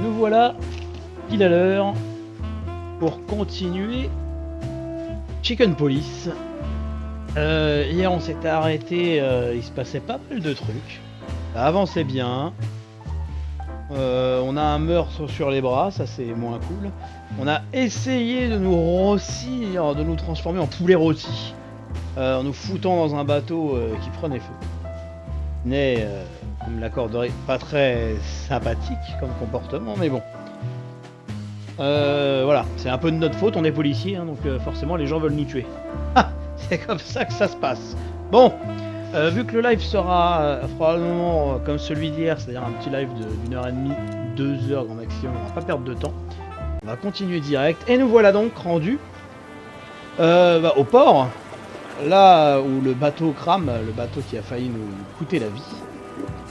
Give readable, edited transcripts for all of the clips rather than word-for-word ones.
Nous voilà pile à l'heure pour continuer Chicken Police. Hier on s'était arrêté, il se passait pas mal de trucs. Ça avançait bien. On a un meurtre sur les bras, ça c'est moins cool. On a essayé de nous rossir, de nous transformer en poulet rôti. En nous foutant dans un bateau qui prenait feu. Mais, vous me l'accorderez, pas très sympathique comme comportement, mais bon. Voilà, c'est un peu de notre faute, on est policiers, hein, donc forcément les gens veulent nous tuer. Ah, c'est comme ça que ça se passe. Bon, vu que le live sera probablement comme celui d'hier, c'est-à-dire un petit live d'une heure et demie, 2 heures grand maximum, on va pas perdre de temps. On va continuer direct, et nous voilà donc rendus au port. Là où le bateau crame, le bateau qui a failli nous coûter la vie.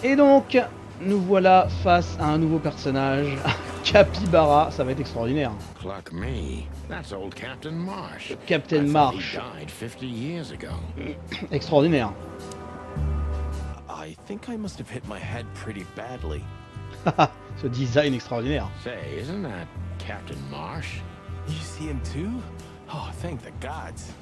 Et donc, nous voilà face à un nouveau personnage, Capybara, ça va être extraordinaire. Cluck me. That's old Captain Marsh. Captain I thought Marsh. He died 50 years ago. Extraordinaire. I think I must have hit my head pretty badly. Ce design extraordinaire. Say, isn't that Captain Marsh? You see him too? Oh, thank the gods.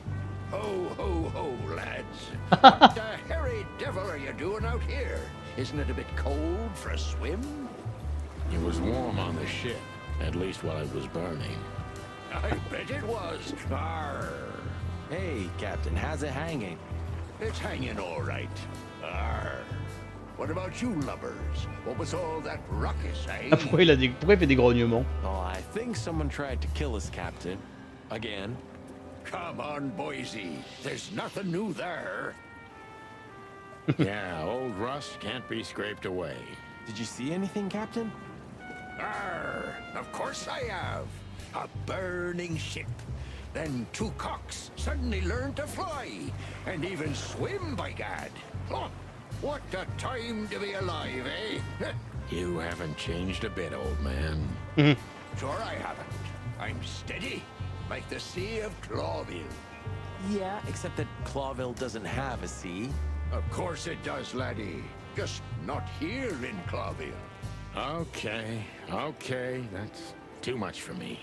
Ho, ho, ho, lads. What the hairy devil are you doing out here? Isn't it a bit cold for a swim? It was warm on the ship, at least while it was burning. I bet it was. Arr. Hey, Captain, how's it hanging? It's hanging all right. Arr. What about you lubbers? What was all that ruckus, eh? Ah, pourquoi il fait des grognements? Oh, I think someone tried to kill us, Captain. Again. Come on, Boise. There's nothing new there. Yeah, old rust can't be scraped away. Did you see anything, Captain? Arr. Of course I have. A burning ship. Then 2 cocks suddenly learned to fly. And even swim, by gad. Oh, what a time to be alive, eh? You haven't changed a bit, old man. Sure I haven't. I'm steady. Like the Sea of Clawville. Yeah, except that Clawville doesn't have a sea. Of course it does, laddie. Just not here in Clawville. Okay, okay, that's too much for me.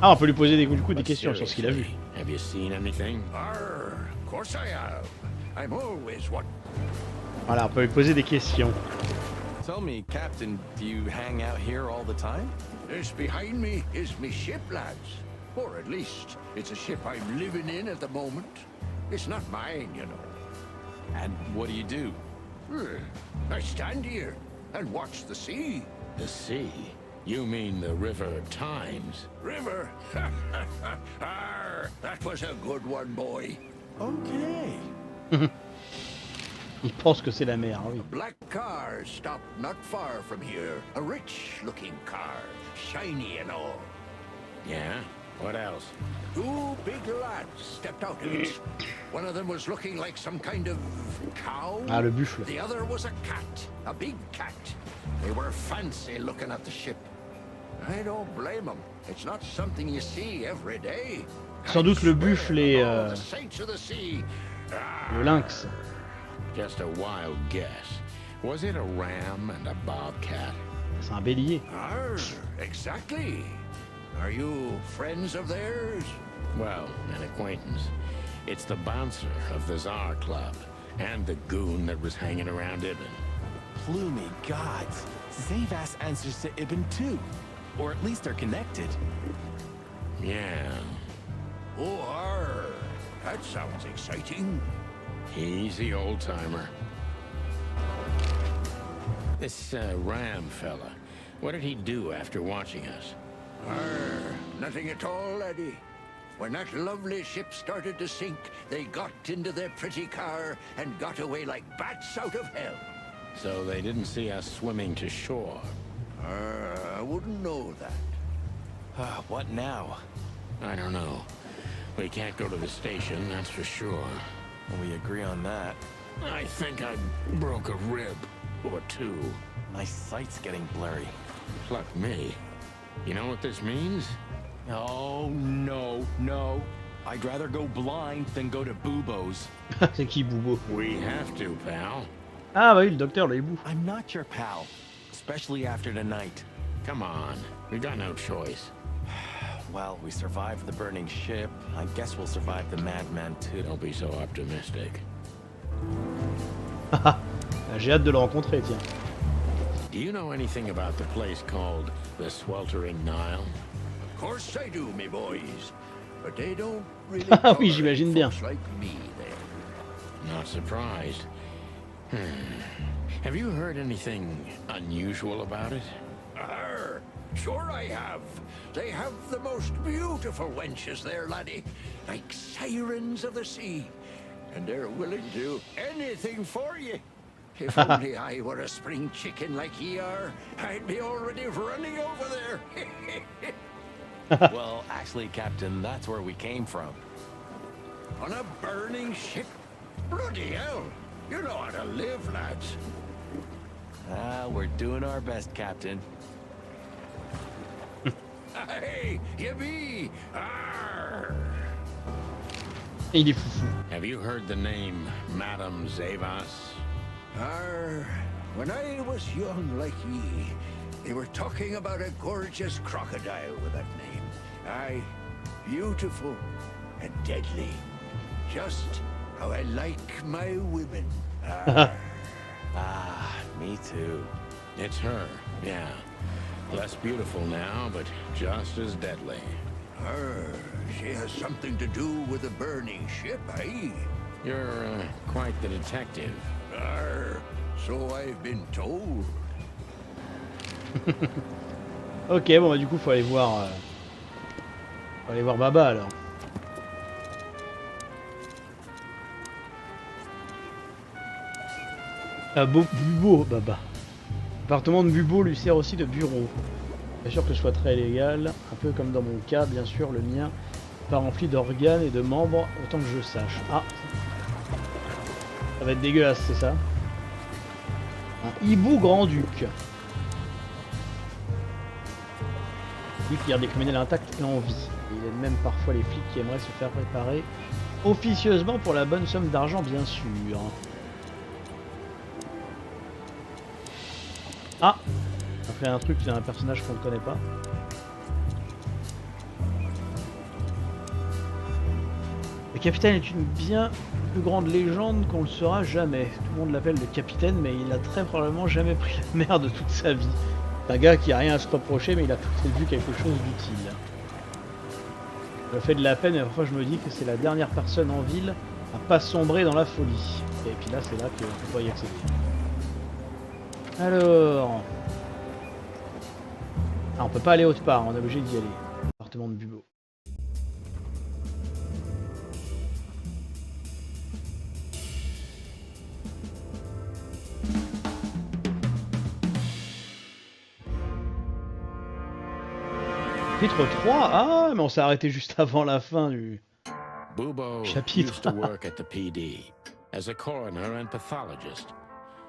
Ah, on peut lui poser du coup des But questions sur ce qu'il a vu. seriously, have you seen anything? Arr, of course I have. I'm always what? Voilà, on peut lui poser des questions. Tell me, Captain, do you hang out here all the time? This behind me is me ship, lads. Or at least, it's a ship I'm living in at the moment. It's not mine, you know. And what do? I stand here and watch the sea. The sea? You mean the River Times? River? Arr, that was a good one, boy. Okay. Il pense que c'est la mer, oui. A black car stopped not far from here. A rich-looking car, shiny and all. Yeah? What else? 2 big lads stepped out of it. One of them was looking like some kind of cow. Ah, le buffle. The other was a cat, a big cat. They were fancy looking at the ship. I don't blame them. It's not something you see every day. Sans doute le buffle et The saints of the sea. le lynx. Just a wild guess. Was it a ram and a bobcat? C'est un bélier. Arr, exactly. Are you friends of theirs? Well, an acquaintance. It's the bouncer of the Tsar Club, and the goon that was hanging around Ibn. Plumey gods. Zavas answers to Ibn too. Or at least they're connected. Yeah, Oh, arr. That sounds exciting. easy old-timer. This ram fella, what did he do after watching us? Arr, nothing at all, laddie. When that lovely ship started to sink, they got into their pretty car and got away like bats out of hell. So they didn't see us swimming to shore. I wouldn't know that. What now? I don't know. We can't go to the station, that's for sure. We agree on that. I think I broke a rib or 2. My sight's getting blurry. Pluck me. You know what this means? Oh, no. I'd rather go blind than go to Bubo's. C'est qui Boubo? We have to, pal. Ah bah oui, le docteur, le hibou. I'm not your pal, especially after tonight. Come on, we got no choice. Well, we survived the burning ship. I guess we'll survive the madman too. Don't be so optimistic. J'ai hâte de le rencontrer, tiens. Do you know anything about the place called the Sweltering Nile? Of course I do, me boys. But they don't really Ah oui, tolerate j'imagine bien. folks like me there. Not surprised. Have you heard anything unusual about it? Arr, sure I have. They have the most beautiful wenches there, laddie. Like sirens of the sea. And they're willing to do anything for you. If only I were a spring chicken like ye are, I'd be already running over there. Well, actually, Captain, that's where we came from. On a burning ship? Bloody hell. You know how to live, lads. Ah, we're doing our best, Captain. Hey, you be. Arr. Il est foufou. Have you heard the name Madame Zavas? Arr, when I was young like ye, they were talking about a gorgeous crocodile with that name. Aye, beautiful and deadly. Just how I like my women. Arr. Ah, me too. It's her, yeah. Less beautiful now, but just as deadly. Arr, she has something to do with the burning ship, eh? You're quite the detective. Arr, so I've been told. Ok, bon bah du coup faut aller voir Baba alors. Ah, Bubo, Baba. L'appartement de Bubo lui sert aussi de bureau. Bien sûr que ce soit très légal, un peu comme dans mon cas, bien sûr, le mien, pas rempli d'organes et de membres, autant que je sache. Ah, ça va être dégueulasse, c'est ça? Un hibou grand-duc. Lui qui garde des criminels intacts et en vie. Il aide même parfois les flics qui aimeraient se faire réparer officieusement pour la bonne somme d'argent, bien sûr. Ah, on a fait un truc, c'est un personnage qu'on ne connaît pas. Le capitaine est une bien plus grande légende qu'on le saura jamais. Tout le monde l'appelle le capitaine, mais il a très probablement jamais pris la mer de toute sa vie. C'est un gars qui a rien à se reprocher, mais il a peut-être vu quelque chose d'utile. Je fais de la peine, mais parfois je me dis que c'est la dernière personne en ville à pas sombrer dans la folie. Et puis là, c'est là qu'on doit y accéder. Alors... Ah, on peut pas aller autre part, on est obligé d'y aller. Appartement de Bubo. Titre 3? Ah, mais on s'est arrêté juste avant la fin du Bubo chapitre. used to work at the PD as a coroner and pathologist.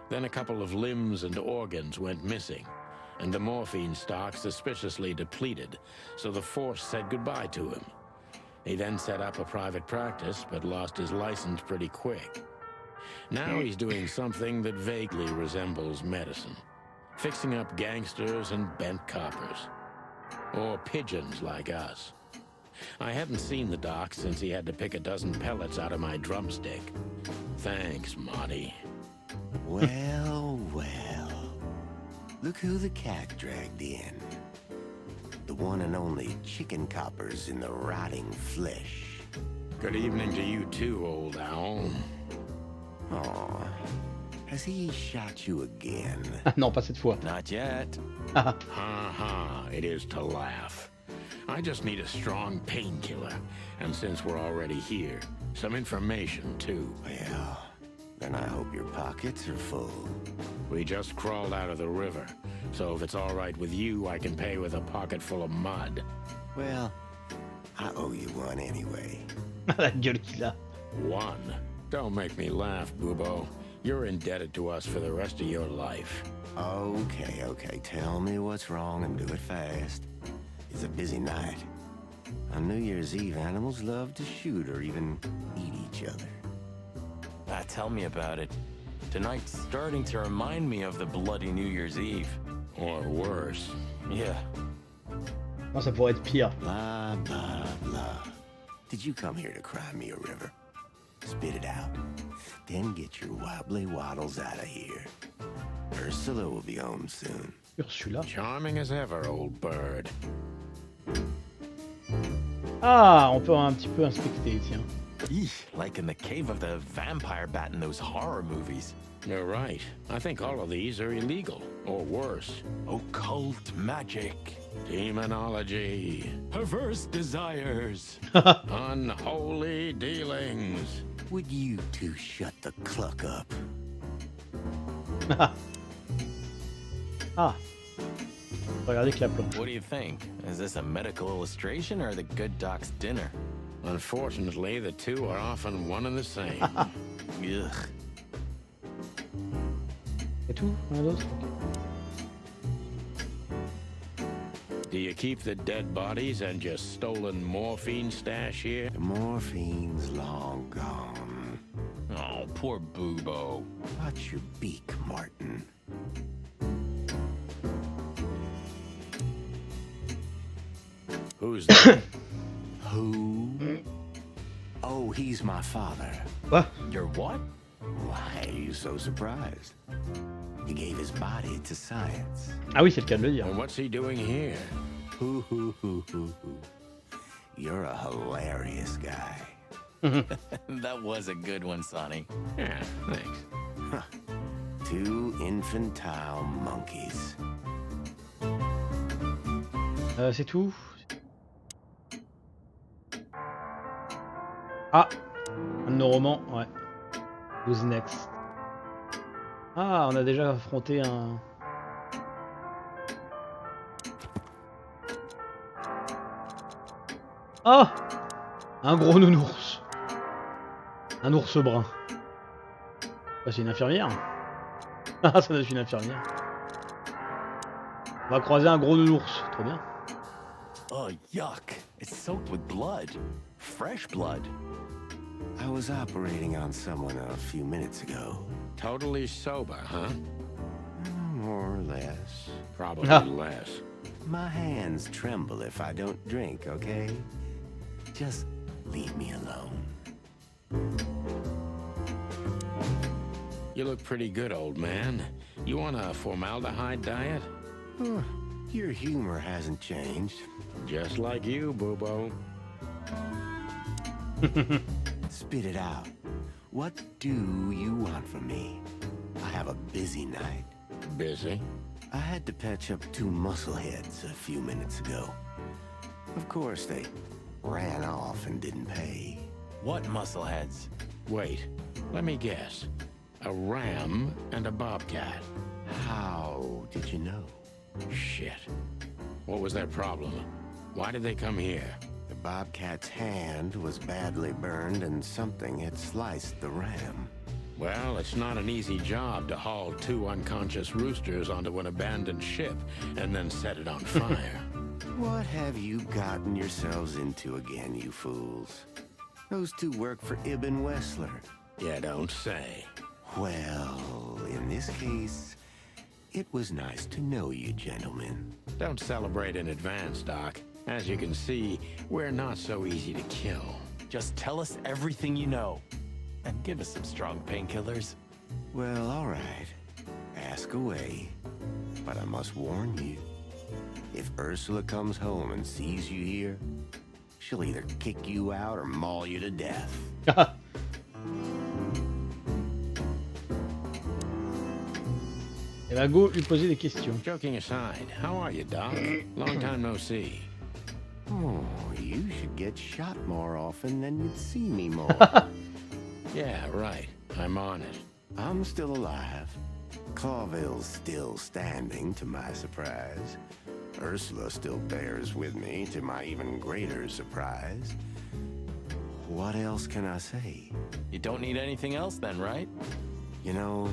Then a couple of limbs and organs went missing, and the morphine stock suspiciously depleted, so the force said goodbye to him. He then set up a private practice, but lost his license pretty quick. Now he's doing something that vaguely resembles medicine, fixing up gangsters and bent coppers. Or pigeons like us. I hadn't seen the doc since he had to pick a dozen pellets out of my drumstick. Thanks, Monty. Well, well. Look who the cat dragged in. The one and only chicken coppers in the rotting flesh. Good evening to you too, old owl. Aw. Has he shot you again? Ah non, pas cette fois. Not yet. Ha ha, it is to laugh. I just need a strong painkiller, and since we're already here, some information too. Well, then I hope your pockets are full. We just crawled out of the river, so if it's all right with you, I can pay with a pocket full of mud. Well, I owe you one anyway. La gueule qu'il a. One. Don't make me laugh, Bubo. You're indebted to us for the rest of your life. Okay, okay. Tell me what's wrong and do it fast. It's a busy night. On New Year's Eve, animals love to shoot or even eat each other. Tell me about it. Tonight's starting to remind me of the bloody New Year's Eve. Or worse. Yeah. Non, ça pourrait être pire. Blah, blah, blah. Did you come here to cry me a river? Spit it out. Then get your wobbly waddles out of here. Ursula will be home soon. Ursula. Charming as ever, old bird. Ah, on peut un petit peu inspecter, tiens. Eesh, like in the cave of the vampire bat in those horror movies. You're right. I think all of these are illegal, or worse. Occult magic. Demonology. Perverse desires. Unholy dealings. Would you two shut the cluck up? Ah. Regardez que la planche. What do you think? Is this a medical illustration or the good doc's dinner? Unfortunately, the two are often one and the same. Ugh. C'est tout? Rien d'autre? Do you keep the dead bodies and your stolen morphine stash here? The morphine's long gone. Oh, poor Boobo. Watch your beak, Martin. Who's that? Who? Oh, he's my father. Quoi? You're what? Why are you so surprised? He gave his body to science. Ah oui, c'est le cas de le dire. And what's he doing here? Hoo, hoo, hoo, hoo, hoo. You're a hilarious guy. That was a good one, Sonny. Yeah, thanks. Two infantile monkeys. C'est tout? Ah! Un de nos romans, ouais. Who's next? Ah, on a déjà affronté un... Ah! Un gros nounours. Un ours brun. Ah, c'est une infirmière. Ah, ça doit être une infirmière. On va croiser un gros nounours. Trop bien. Oh, yuck. It's soaked with blood. Fresh blood. I was operating on someone a few minutes ago. Totally sober, huh? More or less. Probably less. My hands tremble if I don't drink, okay? Just leave me alone. You look pretty good, old man. You on a formaldehyde diet? Huh, your humor hasn't changed. Just like you, Boobo. Spit it out. What do you want from me? I have a busy night. Busy? I had to patch up two muscleheads a few minutes ago. Of course, they ran off and didn't pay. What muscleheads? Wait, let me guess. A ram and a bobcat. How did you know? Shit. What was their problem? Why did they come here? The bobcat's hand was badly burned and something had sliced the ram. Well, it's not an easy job to haul two unconscious roosters onto an abandoned ship and then set it on fire. What have you gotten yourselves into again, you fools? Those two work for Ibn Wessler. You don't say. Well, in this case, it was nice to know you, gentlemen. Don't celebrate in advance, Doc. As you can see, we're not so easy to kill. Just tell us everything you know. And give us some strong painkillers. Well, all right. Ask away. But I must warn you. If Ursula comes home and sees you here, she'll either kick you out or maul you to death. Et ben go lui poser des questions. Joking aside, how are you, Doc? Long time no see. Oh, you should get shot more often than you'd see me more. Yeah, right. I'm on it. I'm still alive. Clawville's still standing, to my surprise. Ursula still bears with me, to my even greater surprise. What else can I say? You don't need anything else then, right? You know,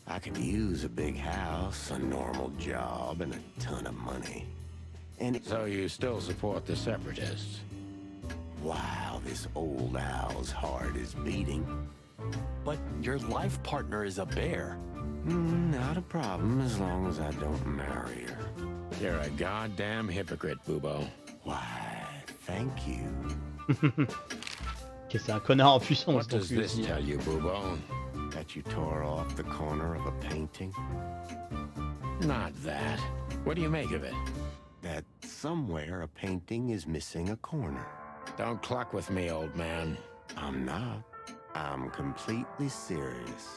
I could use a big house, a normal job, and a ton of money. And So you still support the Separatists? wow, this old owl's heart is beating. But your life partner is a bear. Not a problem as long as I don't marry her. You're a goddamn hypocrite, Bubo. Why, thank you. Ok, c'est un connard en puissance. What donc does lui this aussi. tell you, Bubo? That you tore off the corner of a painting? Not that. What do you make of it? That somewhere a painting is missing a corner. Don't cluck with me, old man. I'm not. I'm completely serious.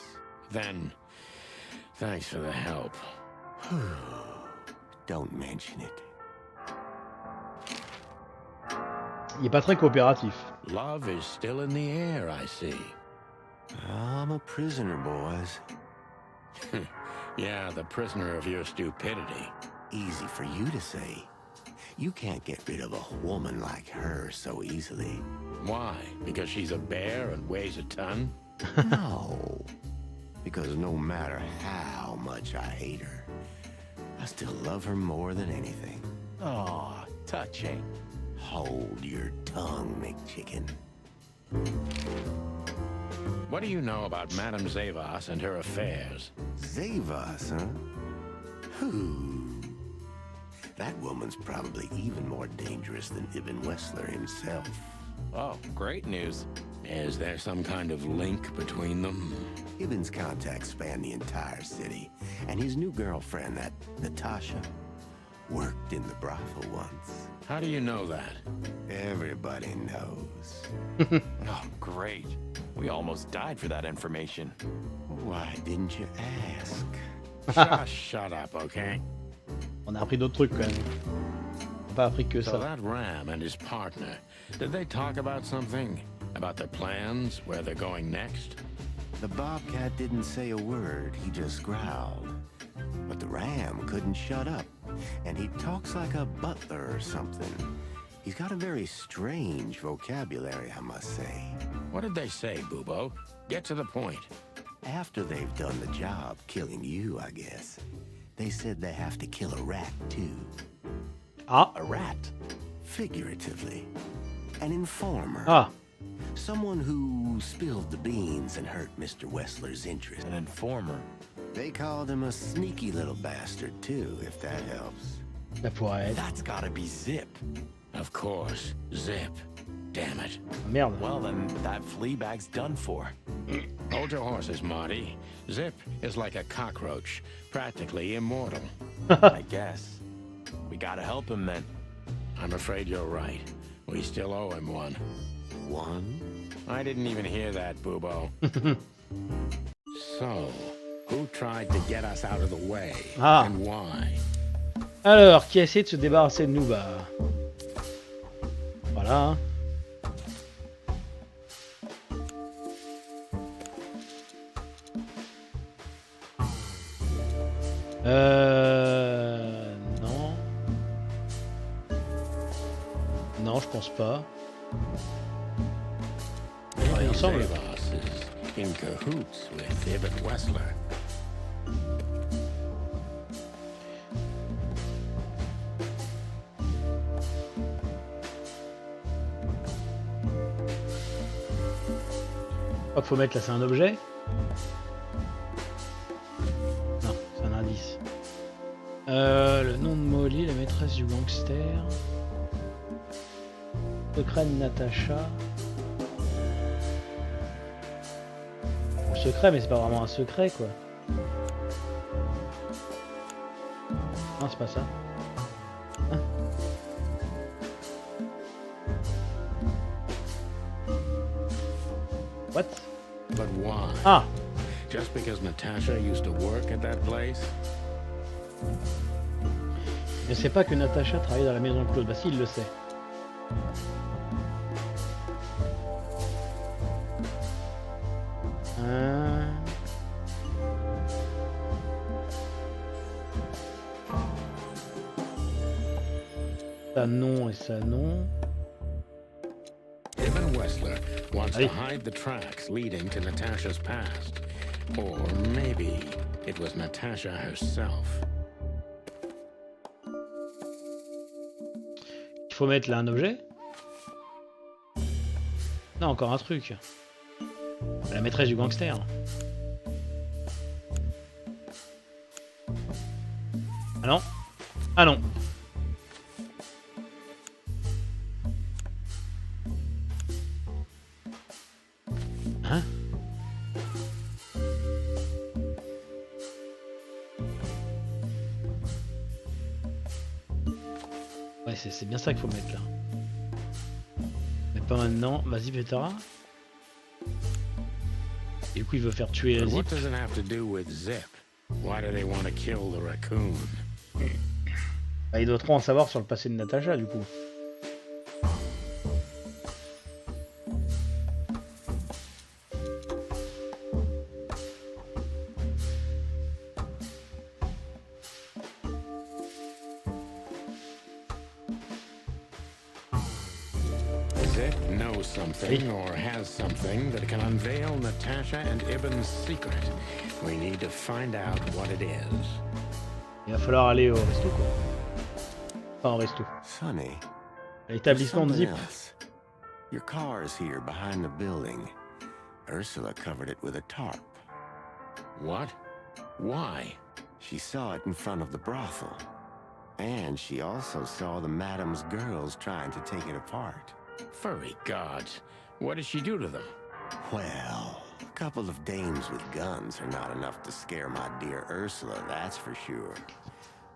Then, thanks for the help. Don't mention it. Il est pas très coopératif. Love is still in the air, I see. I'm a prisoner, boys. Yeah, the prisoner of your stupidity. Easy for you to say. You can't get rid of a woman like her so easily. Why? Because she's a bear and weighs a ton? No. Because no matter how much I hate her, I still love her more than anything. Aw, touching. Hold your tongue, McChicken. What do you know about Madame Zavas and her affairs? Zavas, huh? Whew. That woman's probably even more dangerous than Ibn Wessler himself. Oh, great news. Is there some kind of link between them? Ibn's contacts span the entire city, and his new girlfriend, that Natasha, worked in the brothel once. How do you know that? Everybody knows. Oh, great. We almost died for that information. Why didn't you ask? Just shut up, okay? On a appris d'autres trucs quand même. On a pas appris que So ça. that Ram and his partner, did they talk about something? About their plans, where they're going next? The bobcat didn't say a word, he just growled. But the ram couldn't shut up, and he talks like a butler or something. He's got a very strange vocabulary, I must say. What did they say, Bubo? Get to the point. After they've done the job killing you, I guess, they said they have to kill a rat too. Ah, A rat. Figuratively. An informer. ah, Someone who spilled the beans and hurt Mr. Wessler's interest. An informer. They called him a sneaky little bastard too, if that helps. ça pourrait être. That's gotta be Zip. Of course, Zip. Damn it. Merde. Well, then that flea bag's done for. Hold your horses, Marty. Zip is like a cockroach, practically immortal. I guess. We gotta help him then. I'm afraid you're right. We still owe him one. One? I didn't even hear that, Bubo. So, who tried to get us out of the way? Ah. And why? Alors, qui a essayé de se débarrasser de nous? Bah. Voilà. Non. Non, je pense pas. Ouais, il me semble. Zavas is in cahoots with Ibn Wessler. Hop, faut mettre là, c'est un objet. Non, c'est un indice. Le nom de Molly, la maîtresse du gangster. Secret de Natacha. Bon, secret, mais c'est pas vraiment un secret quoi. Non, c'est pas ça. Hein? What? But why? Ah! Just because Natasha used to work at that place? Je sais pas que Natacha travaillait dans la maison Claude. Bah si, il le sait. Ça non et ça non. Ibn Wessler wants Allez. to hide the tracks leading to Natasha's past. Or maybe it was Natasha herself. Il faut mettre là un objet. Non, encore un truc. La maîtresse du gangster. Ah non. Ah non. Hein? Ouais, c'est bien ça qu'il faut mettre là. Mais pas maintenant. Vas-y, Vetara. Et du coup, il veut faire tuer But Zip. what does it have to do with Zip? Why do they want to kill the raccoon? Bah, il doit trop en savoir sur le passé de Natasha, du coup. Zip knows something or has something that can unveil Natasha and Ibn's secret. We need to find out what it is. Il va falloir aller au resto, quoi. Enfin, au resto. Sonny, there's L'établissement de something Zip. else. Your car is here behind the building. Ursula covered it with a tarp. What? Why? She saw it in front of the brothel. And she also saw the madam's girls trying to take it apart. Furry gods. What did she do to them? Well, a couple of dames with guns are not enough to scare my dear Ursula, that's for sure.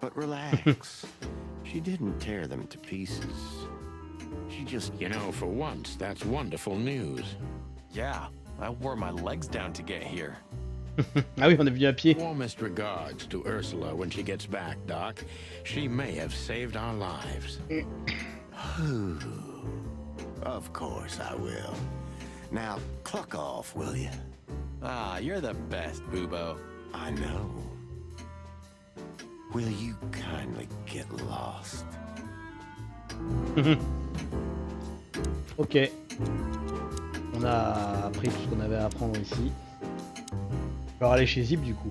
But relax. She didn't tear them to pieces. She just... You know, for once, that's wonderful news. Yeah, I wore my legs down to get here. Ah oui, on est venu à pied. Warmest regards to Ursula when she gets back, Doc. She may have saved our lives. Of course I will. Now, cluck off, will you? Ah, you're the best, Boobo. I know. Will you kindly get lost? Ok. On a appris tout ce qu'on avait à apprendre ici. On va aller chez Zip du coup.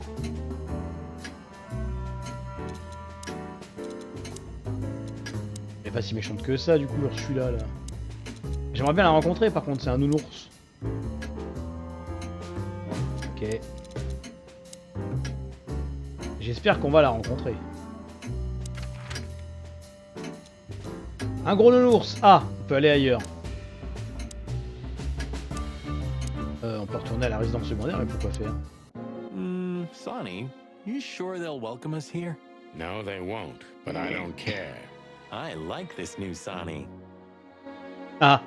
Elle est pas si méchante que ça du coup, Ursula là. J'aimerais bien la rencontrer par contre, c'est un nounours. Ok. J'espère qu'on va la rencontrer. Un gros nounours. Ah, on peut aller ailleurs. On peut retourner à la résidence secondaire, mais pourquoi faire? Sonny, you sure they'll welcome us here? No, they won't, but I don't care. I like this new Sonny. Ah.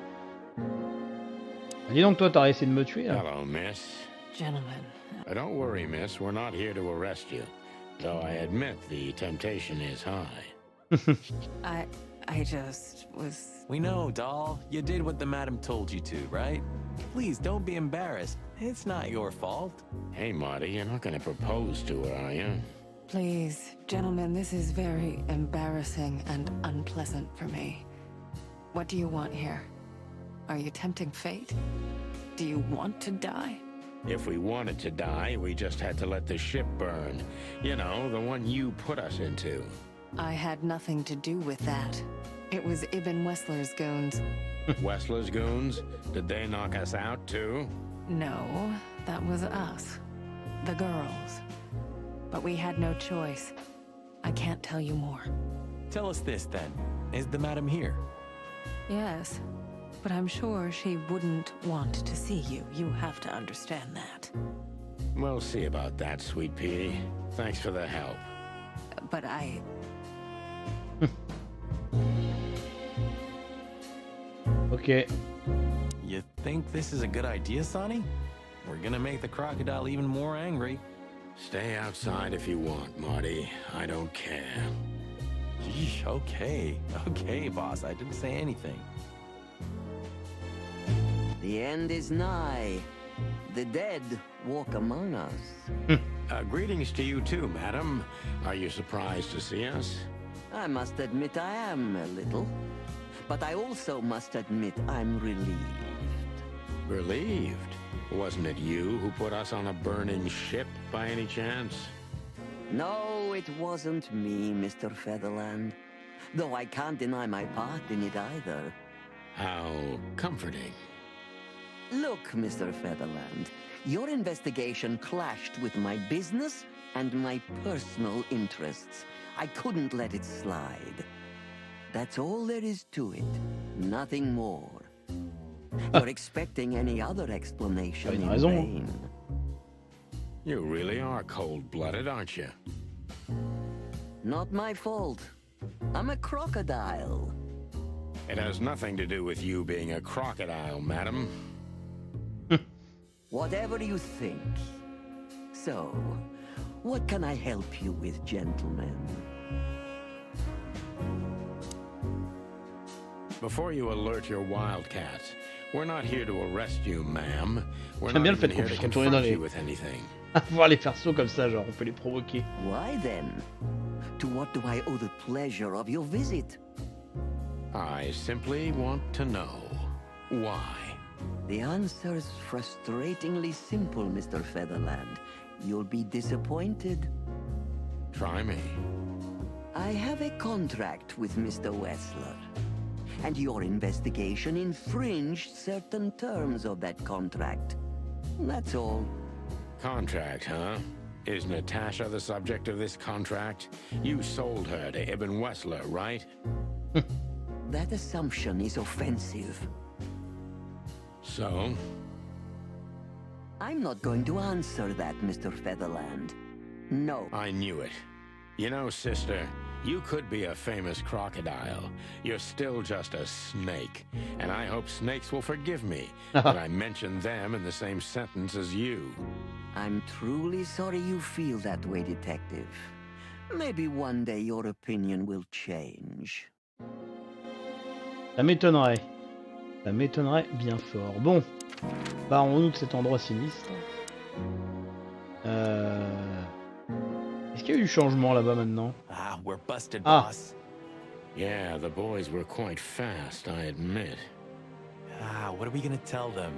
Dis donc toi, t'as essayé de me tuer là. Hello, miss. Gentlemen, Don't worry, miss. We're not here to arrest you. Though I admit the temptation is high. I just was... We know, doll. You did what the madam told you to, right? Please don't be embarrassed. It's not your fault. Hey, Marty, you're not going to propose to her, are you? Please, gentlemen, this is very embarrassing and unpleasant for me. What do you want here? Are you tempting fate? Do you want to die? If we wanted to die, we just had to let the ship burn. You know, the one you put us into. I had nothing to do with that. It was Ibn Wessler's goons. Wessler's goons? Did they knock us out, too? No, that was us. The girls. But we had no choice. I can't tell you more. Tell us this, then. Is the madam here? Yes, but I'm sure she wouldn't want to see you. You have to understand that. We'll see about that, Sweet Pea. Thanks for the help. But I... Ok. You think this is a good idea, Sonny? We're gonna make the crocodile even more angry. Stay outside if you want, Marty. I don't care. Yeesh, okay. Okay, boss, I didn't say anything. The end is nigh. The dead walk among us. Greetings to you too, madam. Are you surprised to see us? I must admit I am a little. But I also must admit I'm relieved. Relieved? Wasn't it you who put us on a burning ship by any chance? No, it wasn't me, Mr. Featherland. Though I can't deny my part in it either. How comforting. Look, Mr. Featherland, your investigation clashed with my business and my personal interests. I couldn't let it slide. That's all there is to it. Nothing more. You're expecting any other explanation in vain. You really are cold-blooded, aren't you? Not my fault. I'm a crocodile. It has nothing to do with you being a crocodile, madam. Whatever you think. So, what can I help you with, gentlemen? Before you alert your wildcats, we're not here to arrest you, ma'am. We're J'aime bien not le fait even qu'on here to puisse retourner dans confront les... you with anything. voir les persos comme ça, genre on peut les provoquer. Why then? To what do I owe the pleasure of your visit? I simply want to know why. The answer's frustratingly simple, Mr. Featherland. You'll be disappointed. Try me. I have a contract with Mr. Wessler, and your investigation infringed certain terms of that contract. That's all. Contract, huh? Is Natasha the subject of this contract? You sold her to Ibn Wessler, right? That assumption is offensive. So? I'm not going to answer that, Mr. Featherland. No. I knew it. You know, sister, you could be a famous crocodile. You're still just a snake. And I hope snakes will forgive me that I mentioned them in the same sentence as you. I'm truly sorry you feel that way, Detective. Maybe one day your opinion will change. Ça m'étonnerait. Ça m'étonnerait bien fort. Bon, barrons-nous de cet endroit sinistre. Est-ce qu'il y a eu du changement là-bas maintenant? Ah, we're busted, Ah. boss. Yeah, the boys were quite fast, I admit. Ah, what are we gonna tell them?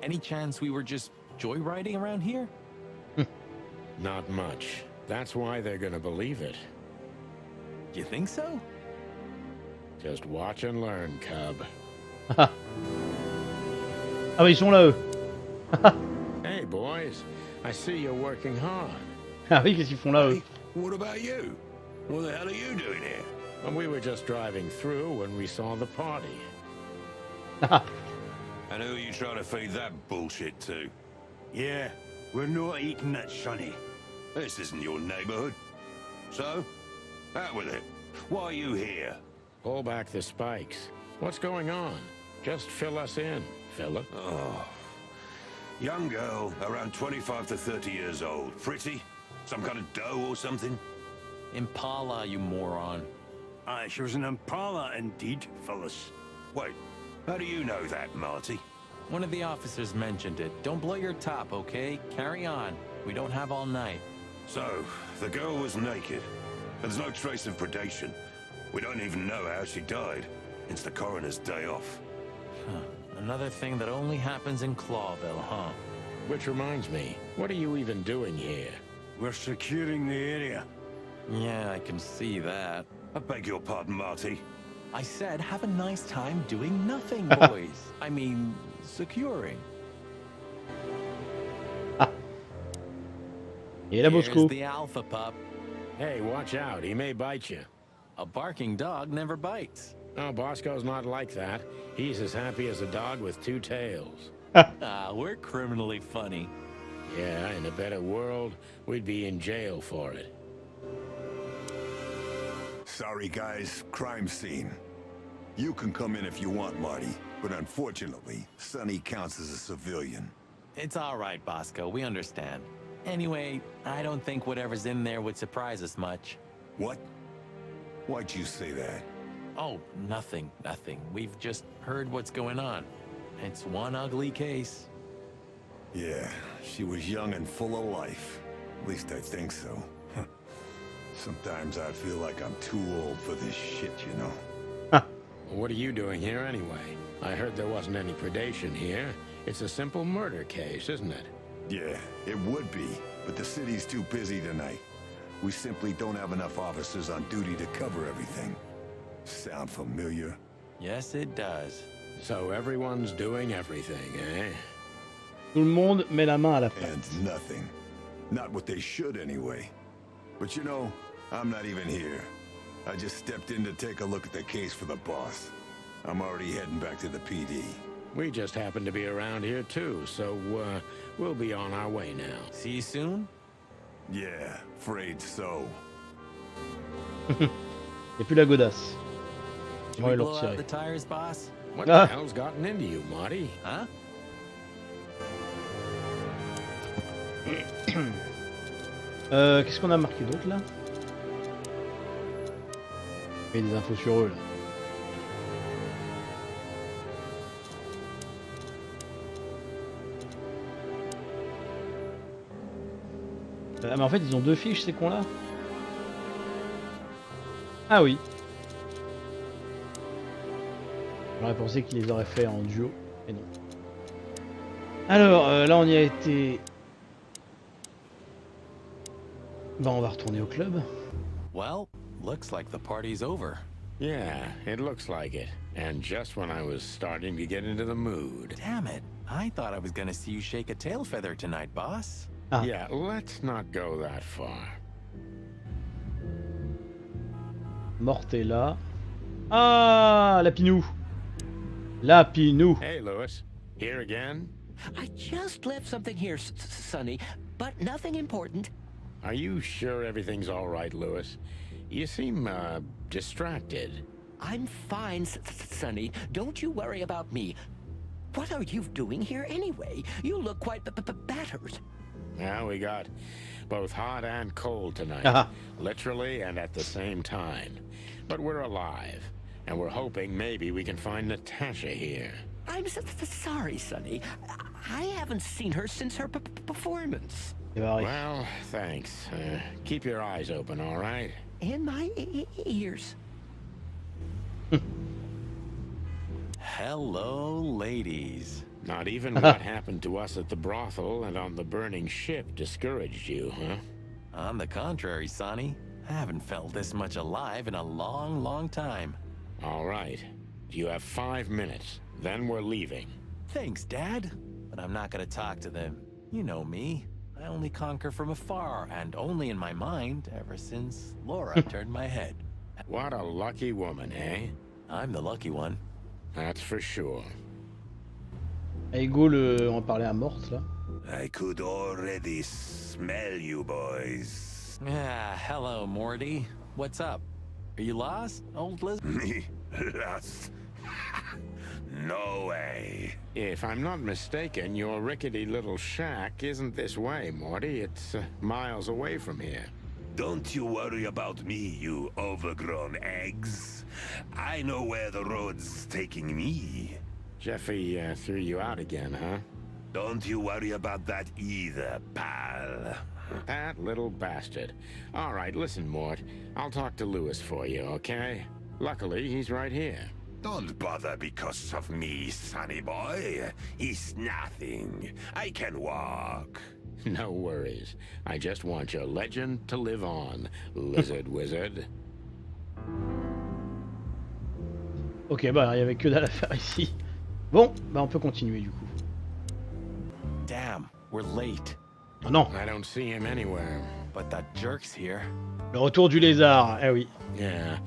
Any chance we were just joyriding around here? Not much. That's why they're gonna believe it. You think so? Just watch and learn, cub. Ah bah ils sont là eux. Hey, boys. I see you're working hard. Ah oui, qu'est-ce qu'ils font là eux? Hey, what about you? What the hell are you doing here? And we were just driving through when we saw the party. And who are you trying to feed that bullshit to? Yeah, we're not eating that, Sonny. This isn't your neighborhood. So, out with it. Why are you here? Pull back the spikes. What's going on? Just fill us in, fella. Oh. Young girl, around 25 to 30 years old. Pretty? Some kind of dough or something? Impala, you moron. Aye, she was an Impala indeed, fellas. Wait, how do you know that, Marty? One of the officers mentioned it. Don't blow your top, okay? Carry on. We don't have all night. So, the girl was naked. There's no trace of predation. We don't even know how she died. It's the coroner's day off. Huh. Another thing that only happens in Clawville, huh? Which reminds me, what are you even doing here? We're securing the area. Yeah, I can see that. I beg your pardon, Marty. I said have a nice time doing nothing, boys. I mean, securing. Et là, Here's Bosco. the alpha pup. Hey, watch out. He may bite you. A barking dog never bites. No, Bosco's not like that. He's as happy as a dog with two tails. Ah, we're criminally funny. Yeah, in a better world, we'd be in jail for it. Sorry, guys. Crime scene. You can come in if you want, Marty, but unfortunately, Sonny counts as a civilian. It's all right, Bosco. We understand. Anyway, I don't think whatever's in there would surprise us much. What? Why'd you say that? Oh, nothing. We've just heard what's going on. It's one ugly case. Yeah, she was young and full of life. At least I think so. Sometimes I feel like I'm too old for this shit, you know? What are you doing here anyway? I heard there wasn't any predation here. It's a simple murder case, isn't it? Yeah, it would be, but the city's too busy tonight. We simply don't have enough officers on duty to cover everything. Sound familiar? Yes, it does. So everyone's doing everything, eh? Tout le monde met la main à la pâte. And nothing. Not what they should anyway. But you know, I'm not even here. I just stepped in to take a look at the case for the boss. I'm already heading back to the PD. We just happen to be around here too, so we'll be on our way now. See you soon? Yeah, afraid so. Y'a plus la godasse. Should Ouais, we ils l'ont blow out retiré. the tires, boss? What Ah. the hell's gotten into you, Marty? Huh? Qu'est-ce qu'on a marqué d'autre là? Il y a des infos sur eux là. Mais en fait ils ont deux fiches ces cons là. Ah oui. J'aurais pensé qu'ils les auraient fait en duo, mais non. Alors là on y a été. Bah on va retourner au club. Well, looks like the party's over. Yeah, it looks like it. And just when I was starting to get into the mood. Damn it. I thought I was gonna see you shake a tail feather tonight, boss. Ah. Yeah, let's not go that far. Morte est là. Ah, Lapinou. Lapinou. Hey, Lewis. Here again? I just left something here, Sonny, but nothing important. Are you sure everything's all right, Lewis? You seem, distracted. I'm fine, Sonny. Don't you worry about me. What are you doing here anyway? You look quite battered. Now we got both hot and cold tonight. Haha. Literally and at the same time. But we're alive. And we're hoping maybe we can find Natasha here. I'm sorry, Sonny. I haven't seen her since her performance. Il va arriver. Well, thanks. Keep your eyes open, all right? In my ears. Hello, ladies. Not even what happened to us at the brothel and on the burning ship discouraged you, huh? On the contrary, Sonny, I haven't felt this much alive in a long, long time. All right. You have 5 minutes. Then we're leaving. Thanks, Dad. But I'm not gonna talk to them. You know me. I only conquer from afar, and only in my mind, ever since Laura turned my head. What a lucky woman, eh? I'm the lucky one. That's for sure. Allez, go, on va parler à Morte là. I could already smell you boys. Ah, hello, Morty. What's up? Are you lost, old Liz? Me? Lost? No way. If I'm not mistaken, your rickety little shack isn't this way, Morty. It's miles away from here. Don't you worry about me, you overgrown eggs. I know where the road's taking me. Jeffy threw you out again, huh? Don't you worry about that either, pal. That little bastard. All right, listen, Mort. I'll talk to Lewis for you, okay? Luckily, he's right here. Don't bother because of me, sonny boy. It's nothing. I can walk. No worries. I just want your legend to live on, lizard wizard. Ok, bah il y avait que dalle à faire ici. Bon, bah on peut continuer du coup. Damn, we're late. Oh non, I don't see him anywhere. But that jerk's here. le retour du lézard, eh oui. Yeah,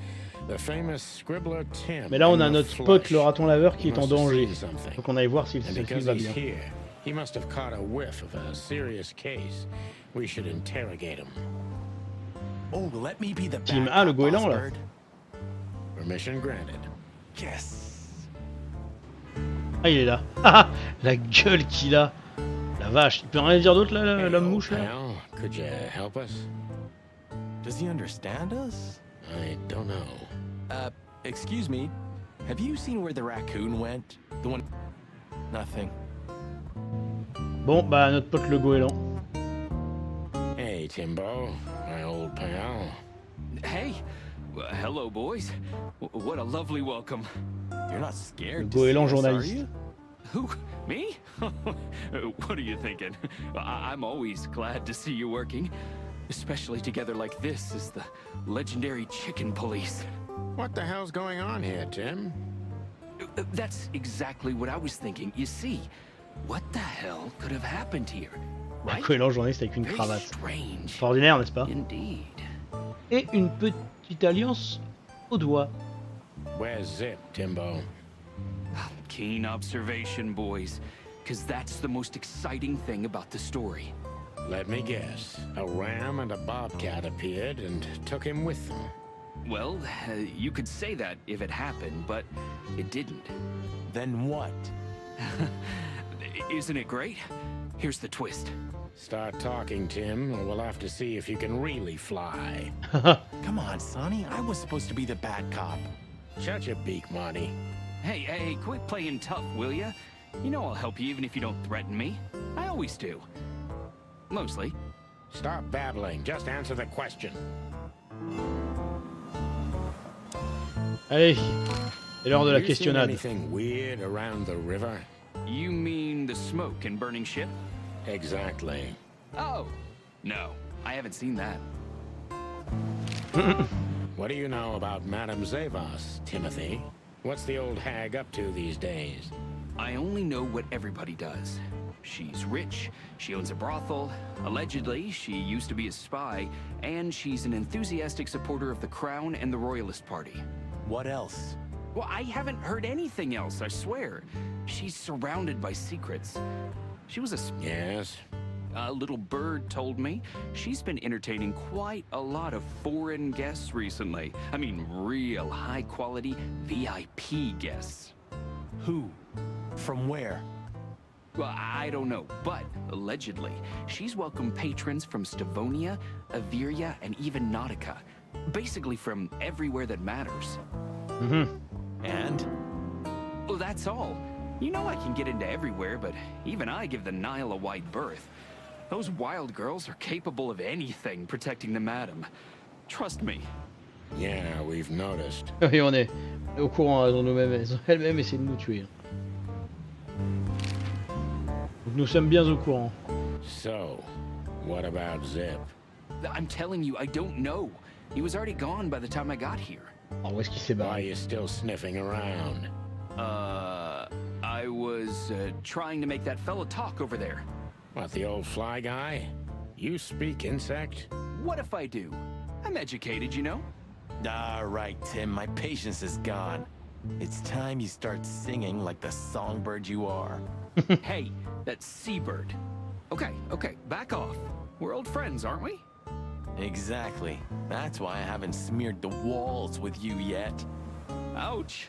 the famous scribbler Tim. Mais là on a in the notre pote flesh. le raton laveur qui est en Must have danger. seen something. Faut qu'on aille voir s'il And s'il because va he's bien. here, he must have caught a whiff of a serious case. We should interrogate him. Oh, let me be the Team bad A, le cop, goéland, boss là. bird. Permission granted. Yes. Ah il est là. La gueule qu'il a. La vache, il peut rien dire d'autre là, Hey, l'homme old mouche là. pal, could you help us? Does he understand us? I don't know. Excuse me. Have you seen where the raccoon went? The one... Nothing. Bon bah notre pote le goéland. Hey, Timbo, my old pal. Hey, hello, boys. What a lovely welcome. You're not scared Le to see goéland us, are journaliste. you? Who? Me? What are you thinking? I'm always glad to see you working. Especially together like this as the legendary chicken police. What the hell's going on here, Tim? That's exactly what I was thinking. You see, what the hell could have happened here? Un Right? cohérent journaliste avec une Very cravate. strange. Extraordinaire, n'est-ce pas? Indeed. Et une petite alliance au doigt. Where's Zip, Timbo? Keen observation, boys. Because that's the most exciting thing about the story. Let me guess. A ram and a bobcat appeared and took him with them. Well, you could say that if it happened, but it didn't. Then what? Isn't it great? Here's the twist. Start talking, Tim, or we'll have to see if you can really fly. Come on, Sonny. I was supposed to be the bad cop. Shut your beak, Marty. Hey, quit playing tough, will ya? You know I'll help you even if you don't threaten me. I always do. Mostly. Stop babbling. Just answer the question. Allez, c'est l'heure de la Have you seen questionnade. anything weird around the river? You mean the smoke and burning ship? Exactly. Oh, no. I haven't seen that. What do you know about Madame Zavas, Timothy? What's the old hag up to these days? I only know what everybody does. She's rich, she owns a brothel, allegedly she used to be a spy, and she's an enthusiastic supporter of the Crown and the Royalist Party. What else? Well, I haven't heard anything else, I swear. She's surrounded by secrets. She was Yes? a little bird told me she's been entertaining quite a lot of foreign guests recently. I mean, real high-quality VIP guests. Who? From where? Well, I don't know, but allegedly, she's welcomed patrons from Stavonia, Averia, and even Nautica. Basically from everywhere that matters. And? Well, that's all. You know I can get into everywhere, but even I give the Nile a wide berth. Those wild girls are capable of anything protecting the madam. Trust me. Yeah, we've noticed. Oui, on est au courant, elles-mêmes essaient de nous tuer. Donc nous sommes bien au courant. So, what about Zip? I'm telling you, I don't know. He was already gone by the time I got here. Alors où est-ce qu'il s'est Why are barré? you still sniffing around? I was trying to make that fella talk over there. What, the old fly guy? You speak insect? What if I do? I'm educated, you know? All right, Tim, my patience is gone. It's time you start singing like the songbird you are. Hey, that's Seabird. Okay, back off. We're old friends, aren't we? Exactly. That's why I haven't smeared the walls with you yet. Ouch.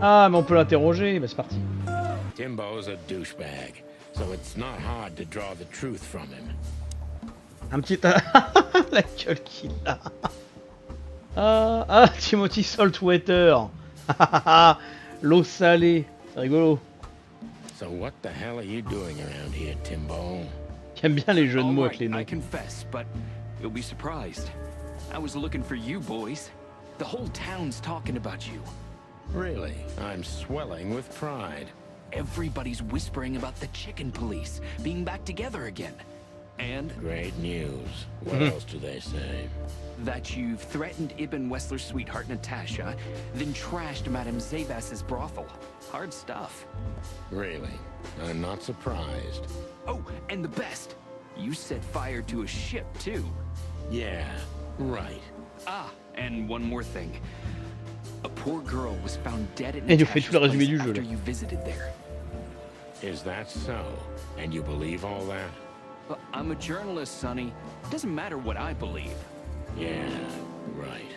Ah, mais on peut l'interroger, bah c'est parti. Timbo's a douchebag, so it's not hard to draw the truth from him. Un petit... La gueule qu'il a. Ah, Timothy Saltwater. L'eau salée. C'est rigolo. So what the hell are you doing around here, Timbo? J'aime bien les jeux de All mots right, avec les I noms. confess, but you'll be surprised. I was looking for you boys. The whole town's talking about you. Really? I'm swelling with pride. Everybody's whispering about the chicken police being back together again. And Great news. What else do they say? that you've threatened Ibn Wessler's sweetheart Natasha, then trashed Madame Zavas's brothel. Hard stuff. Really? I'm not surprised. Oh, and the best, you set fire to a ship too. Yeah, right. Ah, and one more thing. A poor girl was found dead at Et nous fait Natasha's tout le résumé place du jeu, after là. you visited there. Is that so? And you believe all that? Well, I'm a journalist, Sonny. Doesn't matter what I believe. Yeah, right.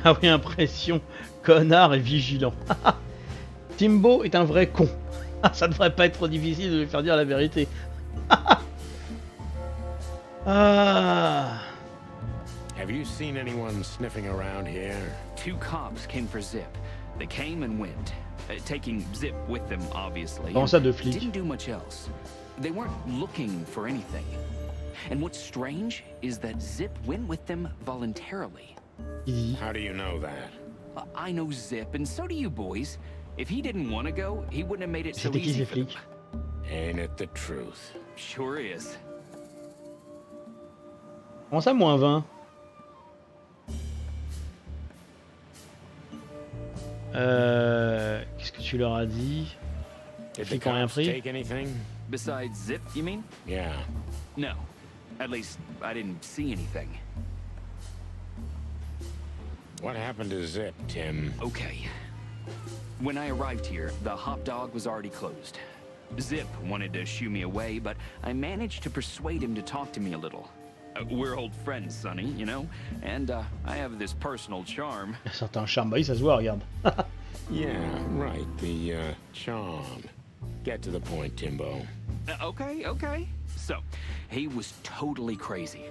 Ah oui, impression. Connard et vigilant. Timbo est un vrai con. Ça devrait pas être trop difficile de lui faire dire la vérité. Ah. Have you seen anyone sniffing around here? 2 cops came for Zip. They came and went, taking Zip with them, obviously. Comment ça, and 2 flics? Didn't do much else. They weren't looking for anything. And what's strange is that Zip went with them voluntarily. How do you know that? I know Zip, and so do you boys. If he didn't want to go, he wouldn't have made it so C'était qui easy ces for them. flics? Ain't it the truth? Sure is. Comment ça, moins 20? Qu'est-ce que tu leur as dit? Did the Ils ont rien cops pris? take anything? Besides Zip, you mean? Yeah. No. At least, I didn't see anything. What happened to Zip, Tim? Okay. When I arrived here, the hop dog was already closed. Zip wanted to shoo me away, but I managed to persuade him to talk to me a little. We're old friends, Sonny, you know? And I have this personal charm. Un certain charme, bah oui, ça se voit, regarde. Yeah, right. The charm. Get to the point, Timbo. Okay. So, he was totally crazy.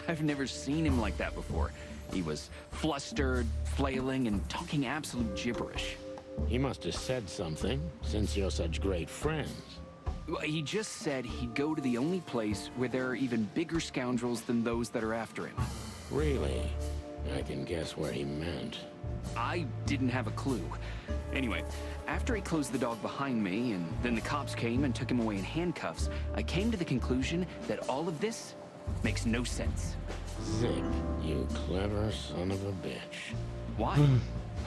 I've never seen him like that before. He was flustered, flailing, and talking absolute gibberish. He must have said something, since you're such great friends. He just said he'd go to the only place where there are even bigger scoundrels than those that are after him. Really? I can guess where he meant. I didn't have a clue. Anyway, after he closed the dog behind me, and then the cops came and took him away in handcuffs, I came to the conclusion that all of this makes no sense. Zip, you clever son of a bitch. Why?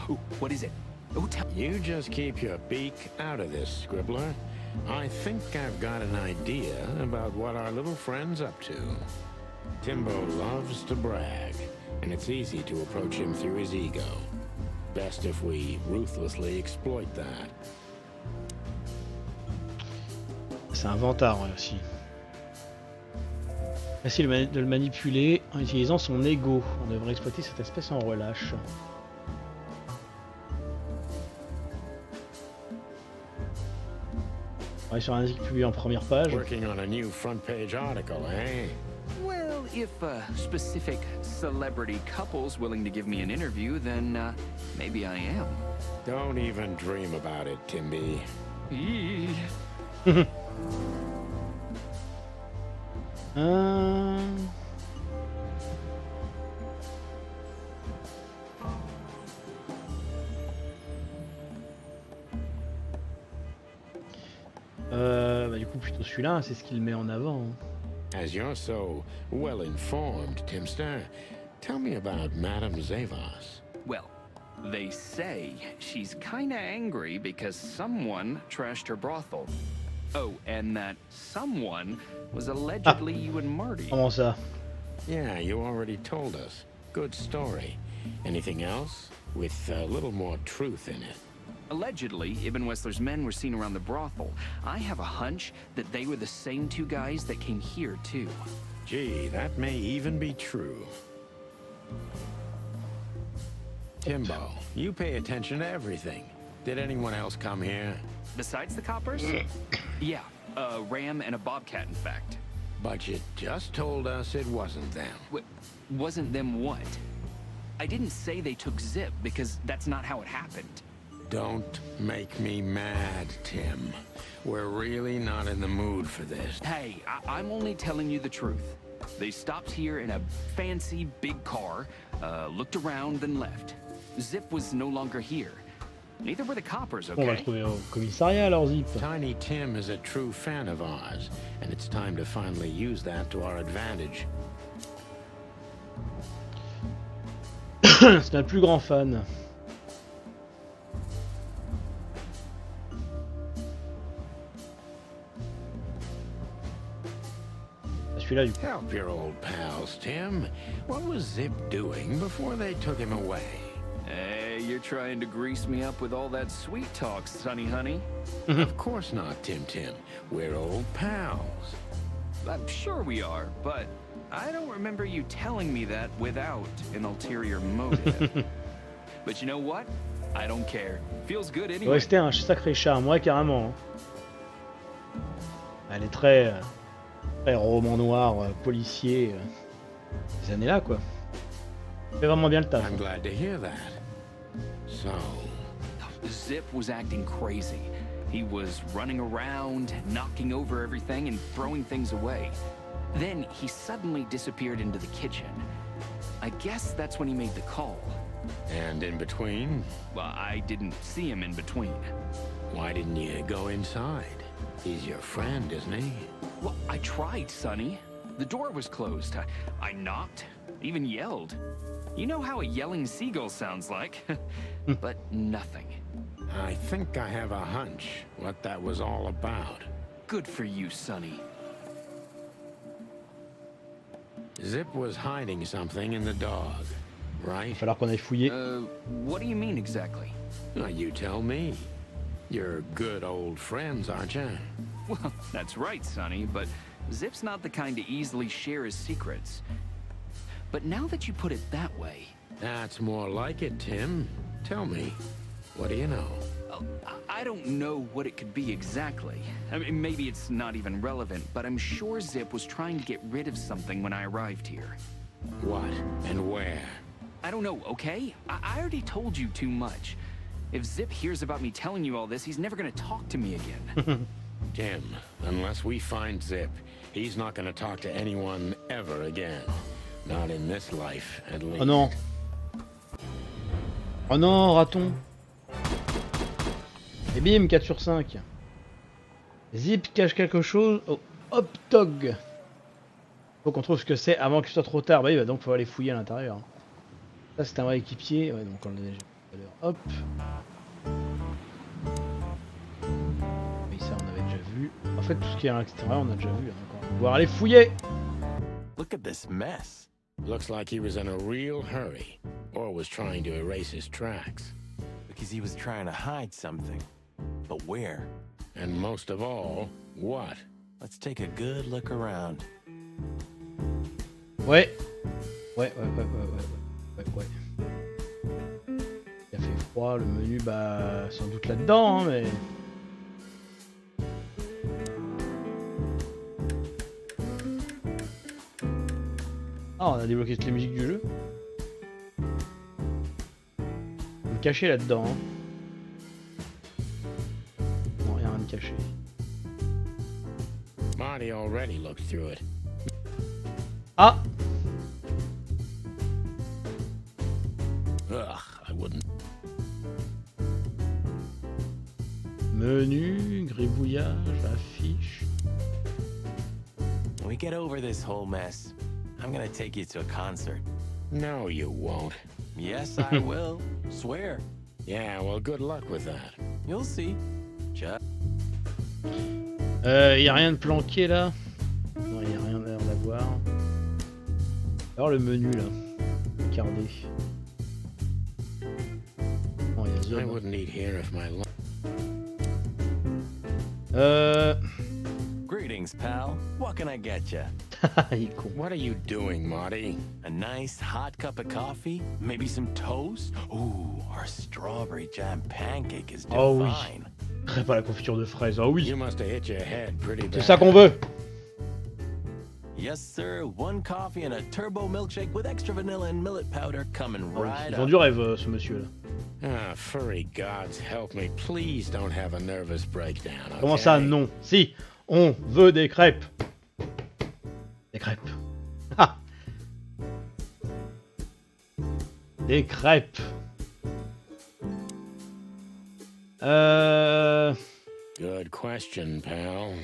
Oh, what is it? Oh, tell You just keep your beak out of this, Scribbler. I think I've got an idea about what our little friend's up to. Timbo loves to brag, and it's easy to approach him through his ego. Best if we ruthlessly exploit that. C'est un vantard ouais, aussi. Facile de le manipuler en utilisant son ego. On devrait exploiter cette espèce en relâche. On va sur un article publié en première page. Working on a new front page article, eh? Well, if specific celebrity couple's willing to give me an interview, then maybe I am. Don't even dream about it, Timby. Bah, du coup plutôt celui-là, c'est ce qu'il met en avant. As you're so well informed, Timster, tell me about Madame Zavas. Well, they say she's kinda angry because someone trashed her brothel. Oh, and that someone was allegedly you and Marty. Comment ça? Yeah, you already told us. Good story. Anything else? With a little more truth in it. Allegedly, Ibn Wessler's men were seen around the brothel. I have a hunch that they were the same two guys that came here, too. Gee, that may even be true. Timbo, you pay attention to everything. Did anyone else come here? Besides the coppers? Yeah, a ram and a bobcat, in fact. But you just told us it wasn't them. Wasn't them what? I didn't say they took Zip, because that's not how it happened. Don't make me mad, Tim. We're really not in the mood for this. Hey, I'm only telling you the truth. They stopped here in a fancy big car, looked around, then left. Zip was no longer here. Neither were the coppers, On va le okay? trouver au commissariat alors Zip. Tiny Tim is a true fan of ours, and it's time to finally use that to our advantage. C'est notre plus grand fan. Celui-là du coup. Help your old pals, Tim. What was Zip doing before they took him away? Hey, you're trying to grease me up with all that sweet talk, Sonny honey. Of course not, Tim. We're old pals. I'm sure we are, but I don't remember you telling me that without an ulterior motive. But you know what? I don't care. Feels good Il anyway. restait un sacré charme, ouais carrément. Hein. Elle est très roman noir, policier, ces années-là quoi. Fait vraiment bien le taf. I'm glad to hear that. So, Zip was acting crazy. He was running around, knocking over everything and throwing things away. Then he suddenly disappeared into the kitchen. I guess that's when he made the call. and in between? Well, I didn't see him in between. Why didn't you go inside? He's your friend, isn't he? Well, I tried, Sonny. The door was closed. I knocked. even yelled. You know how a yelling seagull sounds like, but nothing. I think I have a hunch what that was all about. Good for you, Sonny. Zip was hiding something in the dog, Il va right? falloir qu'on aille fouiller. What do you mean exactly? Now you tell me. You're good old friends, aren't you? Well, that's right, Sonny, but Zip's not the kind to easily share his secrets. But now that you put it that way... That's more like it, Tim. Tell me, what do you know? I don't know what it could be exactly. I mean, maybe it's not even relevant, but I'm sure Zip was trying to get rid of something when I arrived here. What and where? I don't know, okay? I already told you too much. If Zip hears about me telling you all this, he's never gonna talk to me again. Tim, unless we find Zip, he's not gonna talk to anyone ever again. Not in this life, at least. Oh non. Oh non, raton. Et bim, 4 sur 5. Zip cache quelque chose au Hop Dog. Faut qu'on trouve ce que c'est avant qu'il soit trop tard. Bah oui, bah donc faut aller fouiller à l'intérieur. Ça c'est un vrai équipier. Ouais, donc on l'a déjà vu tout à l'heure. Hop. Oui, ça on avait déjà vu. En fait, tout ce qui est à l'extérieur, on a déjà vu. Hein, on va pouvoir aller fouiller. Look at this mess. Looks like he was in a real hurry, or was trying to erase his tracks. Because he was trying to hide something. But where? And most of all, what? Let's take a good look around. Ouais. Ouais. Il a fait froid, le menu, bah sans doute là-dedans, hein, mais... Ah, on a débloqué toutes les musiques du jeu. On me cacher là-dedans. Hein. Non, y'a rien de caché. Marty already looked through it. Ah! Ugh, I wouldn't. Menu, gribouillage, affiche. When we get over this whole mess, I'm gonna take you to a concert. No, you won't. Yes, I will. Swear. Yeah, well, good luck with that. You'll see. Just... Y a rien de planqué là? Non, y a rien l'air d'avoir. Alors le menu là. Regardez. Oh, y a I The. wouldn't eat here if my Greetings, pal. What can I get you? Il est con. What are you doing, Marty? A nice hot cup of coffee? Maybe some toast? Ooh, our strawberry jam pancake is divine. Oh oui. Pas la confiture de fraises, oh oui. You must have hit your head pretty bad. C'est ça qu'on veut. Yes, sir. One coffee and a turbo milkshake with extra vanilla and millet powder coming Oh, oui. right Ils ont up. du rêve, ce monsieur là. Ah, furry gods help me. Please don't have a nervous breakdown, okay? Comment ça, non? Si, on veut des crêpes. Des crêpes. Ah. Des crêpes. Good question, pal.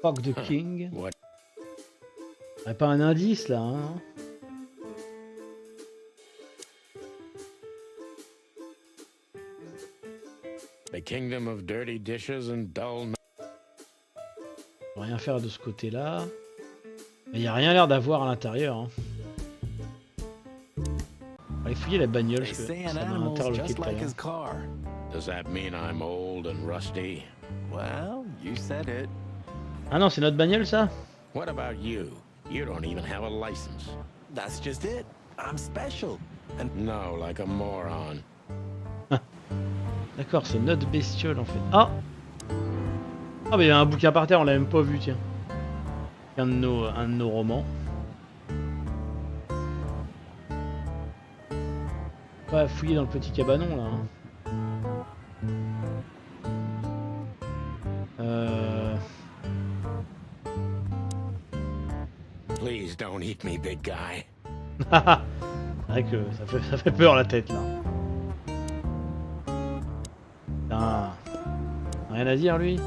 Fuck the King. What? Y'a pas un indice là, hein? The kingdom of dirty dishes and dull... On va rien faire de ce côté-là. Mais y a rien l'air d'avoir à l'intérieur. Hein. On va aller fouiller la bagnole They parce que say ça an m'a animal's interloqué just tout à like l'heure. his car. Does that mean I'm old and rusty? Well, you said it. Ah non, c'est notre bagnole ça? What about you? You don't even have a license. That's just it. I'm special. And No, like a moron. D'accord, c'est notre bestiole en fait. Ah! Ah bah il y a un bouquin par terre, on l'a même pas vu, tiens. Un de nos romans. On va fouiller dans le petit cabanon là. Hein. Please don't eat me, big guy. C'est vrai que ça fait peur la tête là. Putain. Rien à dire lui?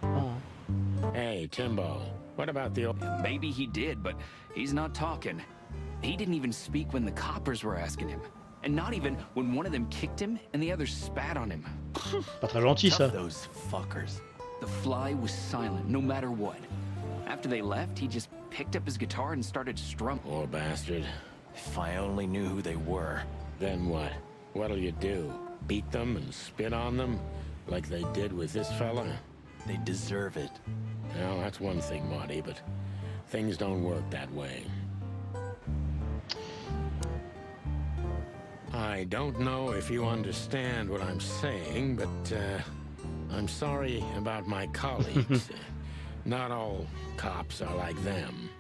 Ah. Hey, Timbo. What about the old... Maybe he did, but he's not talking. He didn't even speak when the coppers were asking him. And not even when one of them kicked him and the others spat on him. Pas très gentil ça. Those fuckers. The fly was silent, no matter what. After they left, he just picked up his guitar and started strumming. Poor bastard. If I only knew who they were. Then what? What'll you do? Beat them and spit on them? Like they did with this fella? They deserve it. Well, that's one thing, Marty, but things don't work that way. I don't know if you understand what I'm saying, but I'm sorry about my colleagues. Not all cops are like them.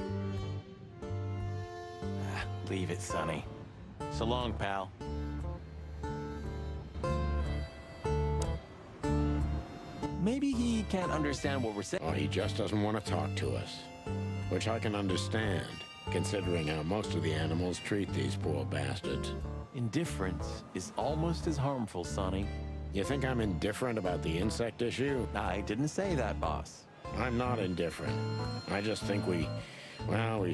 Leave it, Sonny. So long, pal. Maybe he can't understand what we're saying. Or he just doesn't want to talk to us. Which I can understand, considering how most of the animals treat these poor bastards. Indifference is almost as harmful, Sonny. You think I'm indifferent about the insect issue? I didn't say that, boss. I'm not indifferent. I just think we've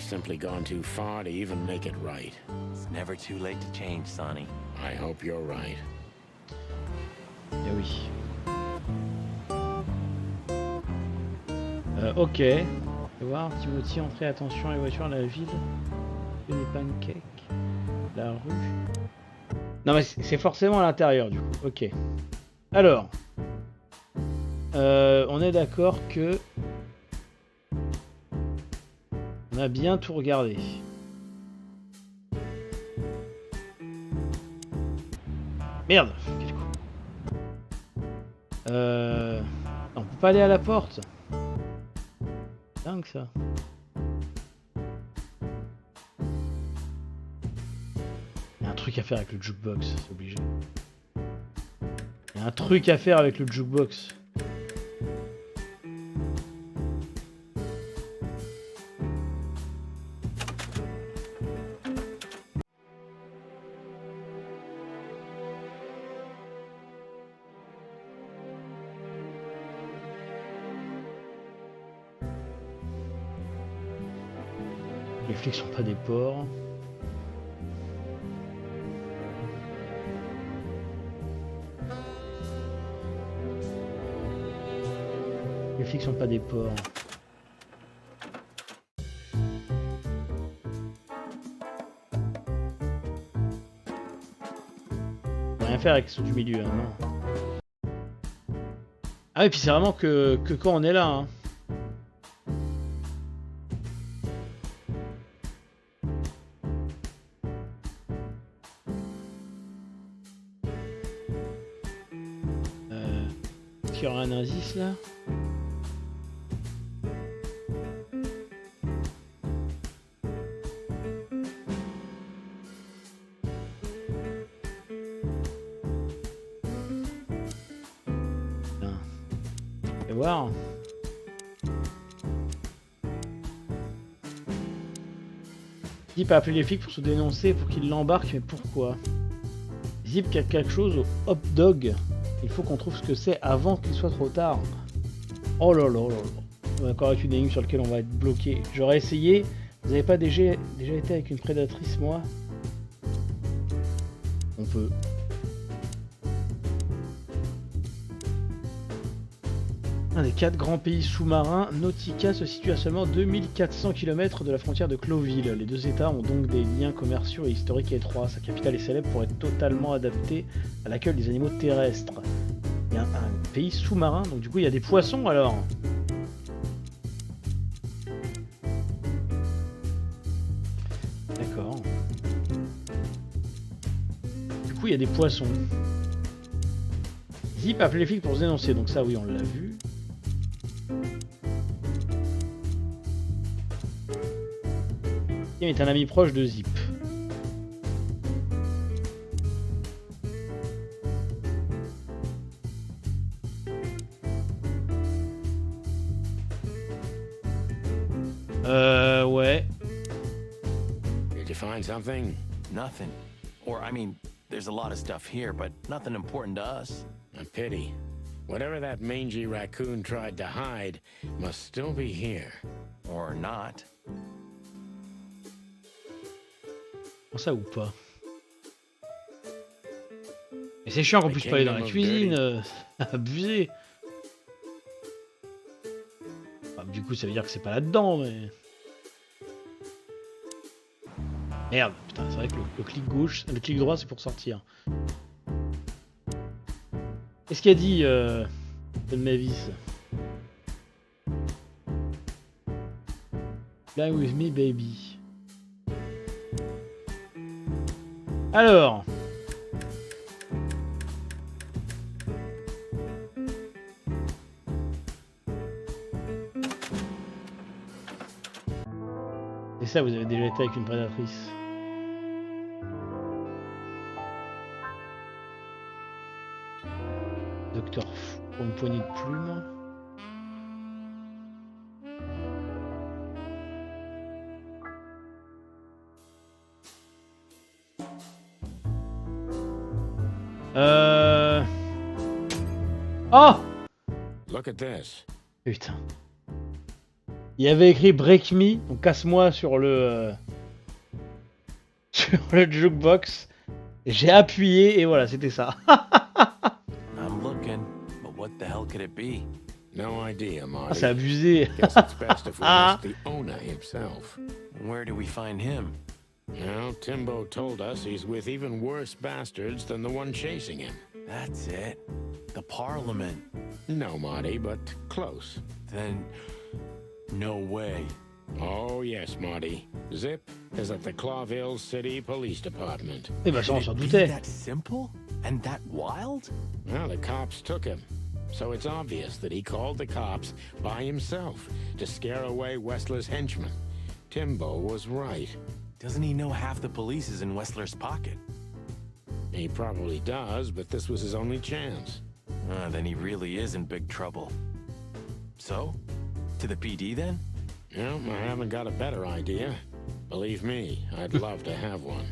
simply gone too far to even make it right. It's never too late to change, Sonny. I hope you're right. Eh oui. Ok. On va voir, Timothy, entrée, attention, les voitures, la ville. Les pancakes. La rue. Non mais c'est forcément à l'intérieur du coup. Ok. Alors. On est d'accord que... On a bien tout regardé. Merde. Quel coup. On peut pas aller à la porte. Dingue ça. Il y a un truc à faire avec le jukebox, c'est obligé. Il y a un truc à faire avec le jukebox. Les flics sont pas des porcs. Les flics sont pas des porcs. On peut rien faire avec ceux du milieu, hein, non. Ah et puis c'est vraiment que quand on est là, hein. Est-ce qu'il y aura un indice là? On va voir. Zip a appelé les flics pour se dénoncer, pour qu'ils l'embarquent, mais pourquoi? Zip a quelque chose au hot dog. Il faut qu'on trouve ce que c'est avant qu'il soit trop tard. Oh là là là là. On va encore avec une énigme sur laquelle on va être bloqué. J'aurais essayé. Vous n'avez pas déjà été avec une prédatrice, moi? On peut. Un des 4 grands pays sous-marins, Nautica se situe à seulement 2400 km de la frontière de Cloville. Les deux États ont donc des liens commerciaux et historiques étroits. Sa capitale est célèbre pour être totalement adaptée à l'accueil des animaux terrestres. Il y a un pays sous-marin, donc du coup il y a des poissons alors. D'accord. Du coup il y a des poissons. Zip a appelé les flics pour se dénoncer, donc ça oui on l'a vu. Kim est un ami proche de Zip. Ouais. Did you find something? Nothing. Or, I mean, there's a lot of stuff here, but nothing important to us. A pity. Whatever that mangy raccoon tried to hide must still be here. Or not. Ça ou pas? Mais c'est chiant qu'on puisse pas aller dans la cuisine, abusé. Bah, du coup ça veut dire que c'est pas là-dedans, mais... Merde, putain, c'est vrai que le clic gauche, le clic droit c'est pour sortir. Qu'est-ce qu'il a dit, de Mavis? Fly with me, baby. Alors... C'est ça, vous avez déjà été avec une prédatrice. Docteur Fou pour une poignée de plumes. Oh! Look at this. Putain. Il y avait écrit Break Me, donc casse-moi sur le sur le jukebox. J'ai appuyé et voilà, c'était ça. I'm looking, but what the hell could it be? No idea, Marty. Ah, c'est abusé. Guess it's best if we ask the owner himself. Where do we find him? Well, Timbo told us he's with even worse bastards than the one chasing him. That's it. The Parliament. No, Marty, but close. Then, no way. Oh, yes, Marty. Zip is at the Clawville City Police Department. Eh ben ça on Could s'en it be doutait. that simple? And that wild? Well, the cops took him. So it's obvious that he called the cops by himself to scare away Wessler's henchmen. Timbo was right. Doesn't he know half the police is in Wessler's pocket? He probably does, but this was his only chance. Then he really is in big trouble. So? To the PD then? Well, I haven't got a better idea. Believe me, I'd love to have one.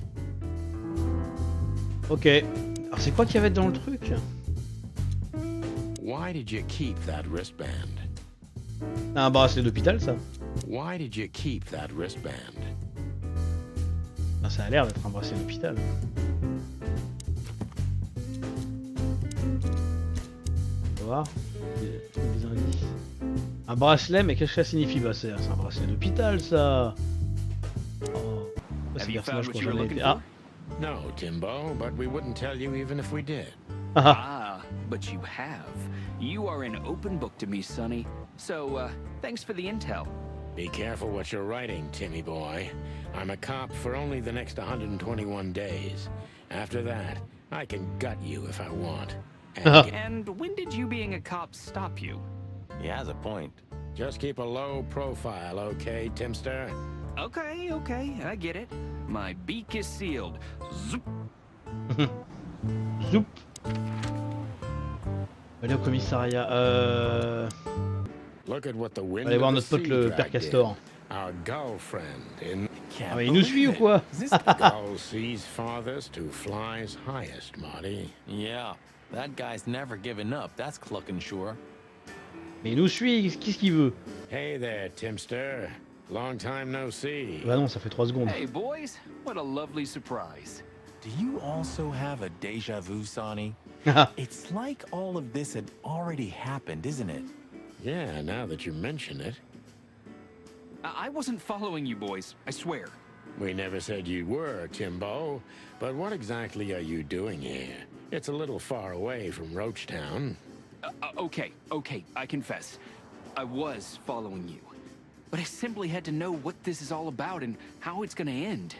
Ok. Alors c'est quoi qu'il y avait dans le truc? Why did you keep that wristband? Un bracelet d'hôpital ça? Why did you keep that wristband? Ah, ça a l'air d'être un bracelet d'hôpital. On va voir. Des indices. Un bracelet, mais qu'est-ce que ça signifie? Bah c'est un bracelet d'hôpital ça. Oh. C'est Have you personnage found what qu'on you were jamais looking été. for? Ah. No, Timbo, but we wouldn't tell you even if we did. Ah, but you have. You are an open book to me, Sonny. So, thanks for the intel. Be careful what you're writing, Timmy boy. I'm a cop for only the next 121 days. After that, I can gut you if I want. And when did you being a cop stop you? He has a point. Just keep a low profile, okay, Timster? Okay, I get it. My beak is sealed. Zoop. Zoup. Allez au commissariat. Look at what the On wind va aller voir of notre the pote sea le dragged père in. Castor. Our girlfriend in Ah mais il nous suit ou quoi? gull sees farthest who flies highest, Marty. Yeah, that guy's never given up, that's clucking sure. Mais il nous suit, qu'est-ce qu'il veut? Hey there, Timster. Long time no see. Bah non, ça fait 3 secondes. Hey, boys, what a lovely surprise. Do you also have a deja vu, Sonny? It's like all of this had already happened, isn't it? Yeah, now that you mention it. I wasn't following you boys, I swear. We never said you were, Timbo. But what exactly are you doing here? It's a little far away from Roachtown. Okay, I confess. I was following you. But I simply had to know what this is all about and how it's gonna end.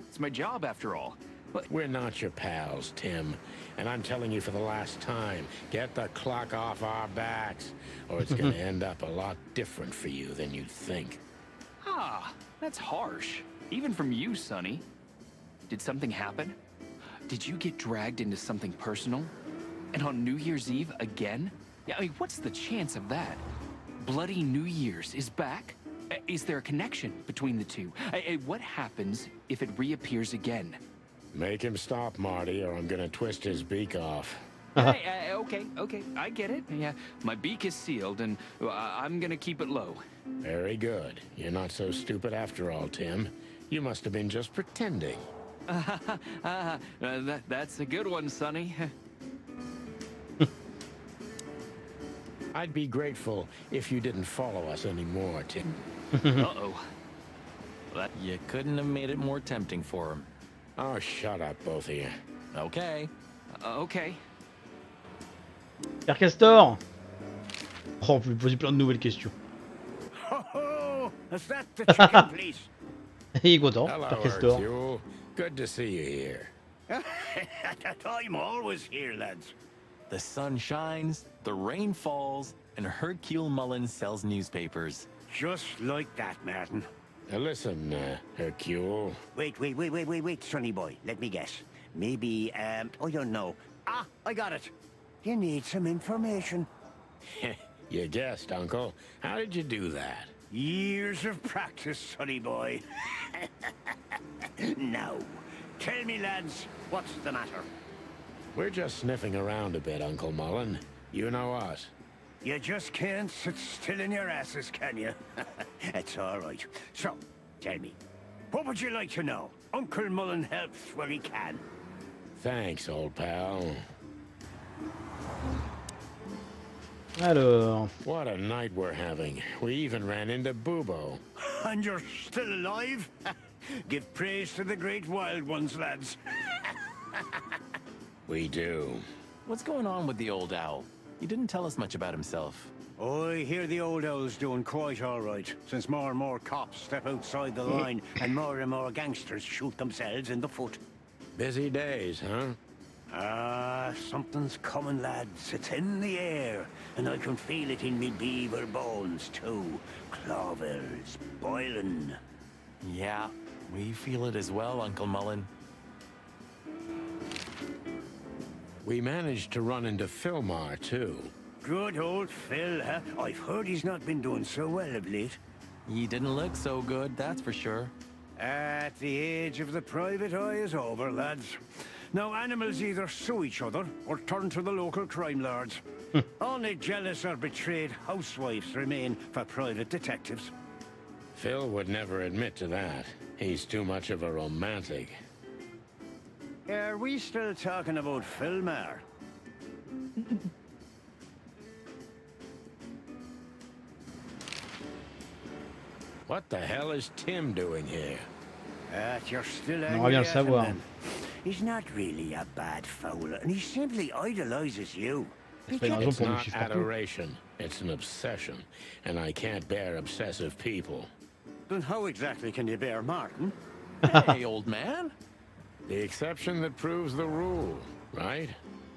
It's my job, after all. But We're not your pals, Tim. And I'm telling you for the last time, get the clock off our backs, or it's gonna end up a lot different for you than you'd think. that's harsh. Even from you, Sonny. Did something happen? Did you get dragged into something personal? And on New Year's Eve again? Yeah, I mean, what's the chance of that? Bloody New Year's is back? Is there a connection between the two? What happens if it reappears again? Make him stop, Marty, or I'm gonna twist his beak off. Hey, okay, I get it. Yeah, my beak is sealed, and I'm gonna keep it low. Very good. You're not so stupid after all, Tim. You must have been just pretending. That's a good one, Sonny. I'd be grateful if you didn't follow us anymore, Tim. Uh-oh. You couldn't have made it more tempting for him. Oh, shut up, both of you. Okay. Okay. Père Castor. Oh, on peut lui poser plein de nouvelles questions. Ho ho! Is that the chicken, please? Il est content, Hello, Père Castor. Hercule. Good to see you here. I'm always here, lads. The sun shines, the rain falls, and Hercule Mullins sells newspapers. Just like that, Martin. Now listen, Hercule. Wait, Sonny boy. Let me guess. Maybe, oh, you know. Ah, I got it. You need some information. You guessed, Uncle. How did you do that? Years of practice, Sonny boy. Now, tell me, lads, what's the matter? We're just sniffing around a bit, Uncle Mullen. You know us. You just can't sit still in your asses, can you? It's all right. So, tell me, what would you like to know? Uncle Mullen helps where he can. Thanks, old pal. Alors, What a night we're having. We even ran into Bubo. And you're still alive? Give praise to the great wild ones, lads. We do. What's going on with the old owl? He didn't tell us much about himself. I hear the old owl's doing quite all right, since more and more cops step outside the line and more gangsters shoot themselves in the foot. Busy days, huh? Ah, something's coming, lads. It's in the air, and I can feel it in me beaver bones, too. Clovels boiling. Yeah, we feel it as well, Uncle Mullen. We managed to run into Philmar, too. Good old Phil, huh? I've heard he's not been doing so well of late. He didn't look so good, that's for sure. At the age of the private eye is over, lads. Now animals either sue each other or turn to the local crime lords. Only jealous or betrayed housewives remain for private detectives. Phil would never admit to that. He's too much of a romantic. Are we still talking about Philmar? What the hell is Tim doing here? You're still On angry revient le at him, savoir. then. He's not really a bad fowler, and he simply idolizes you. C'est pas une raison It's pour me not suivre partout. adoration. It's an obsession. And I can't bear obsessive people. Then how exactly can you bear Martin? Hey, old man. The exception that proves the rule, right?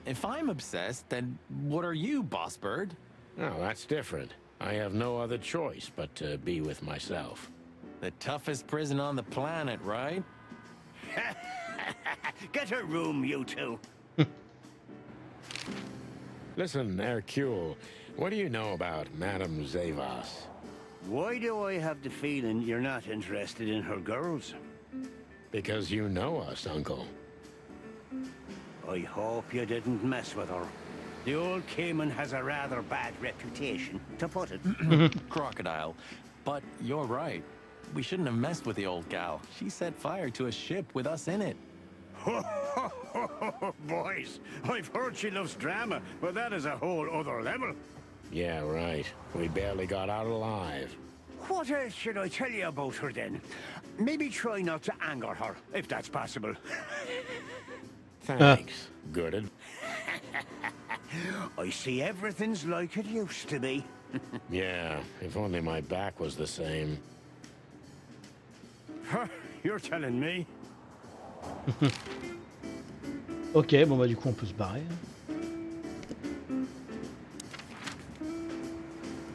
If I'm obsessed, then what are you, Boss Bird? No, that's different. I have no other choice but to be with myself. The toughest prison on the planet, right? Get a room, you two. Listen, Hercule, what do you know about Madame Zavas? Why do I have the feeling you're not interested in her girls? Because you know us, Uncle. I hope you didn't mess with her. The old Cayman has a rather bad reputation, to put it. Crocodile. But you're right. We shouldn't have messed with the old gal. She set fire to a ship with us in it. Boys, I've heard she loves drama, but that is a whole other level. Yeah, right. We barely got out alive. What else should I tell you about her then? Maybe try not to anger her, if that's possible. Thanks. Good advice. I see everything's like it used to be. Yeah, if only my back was the same. You're telling me? Ok, bon bah du coup on peut se barrer. On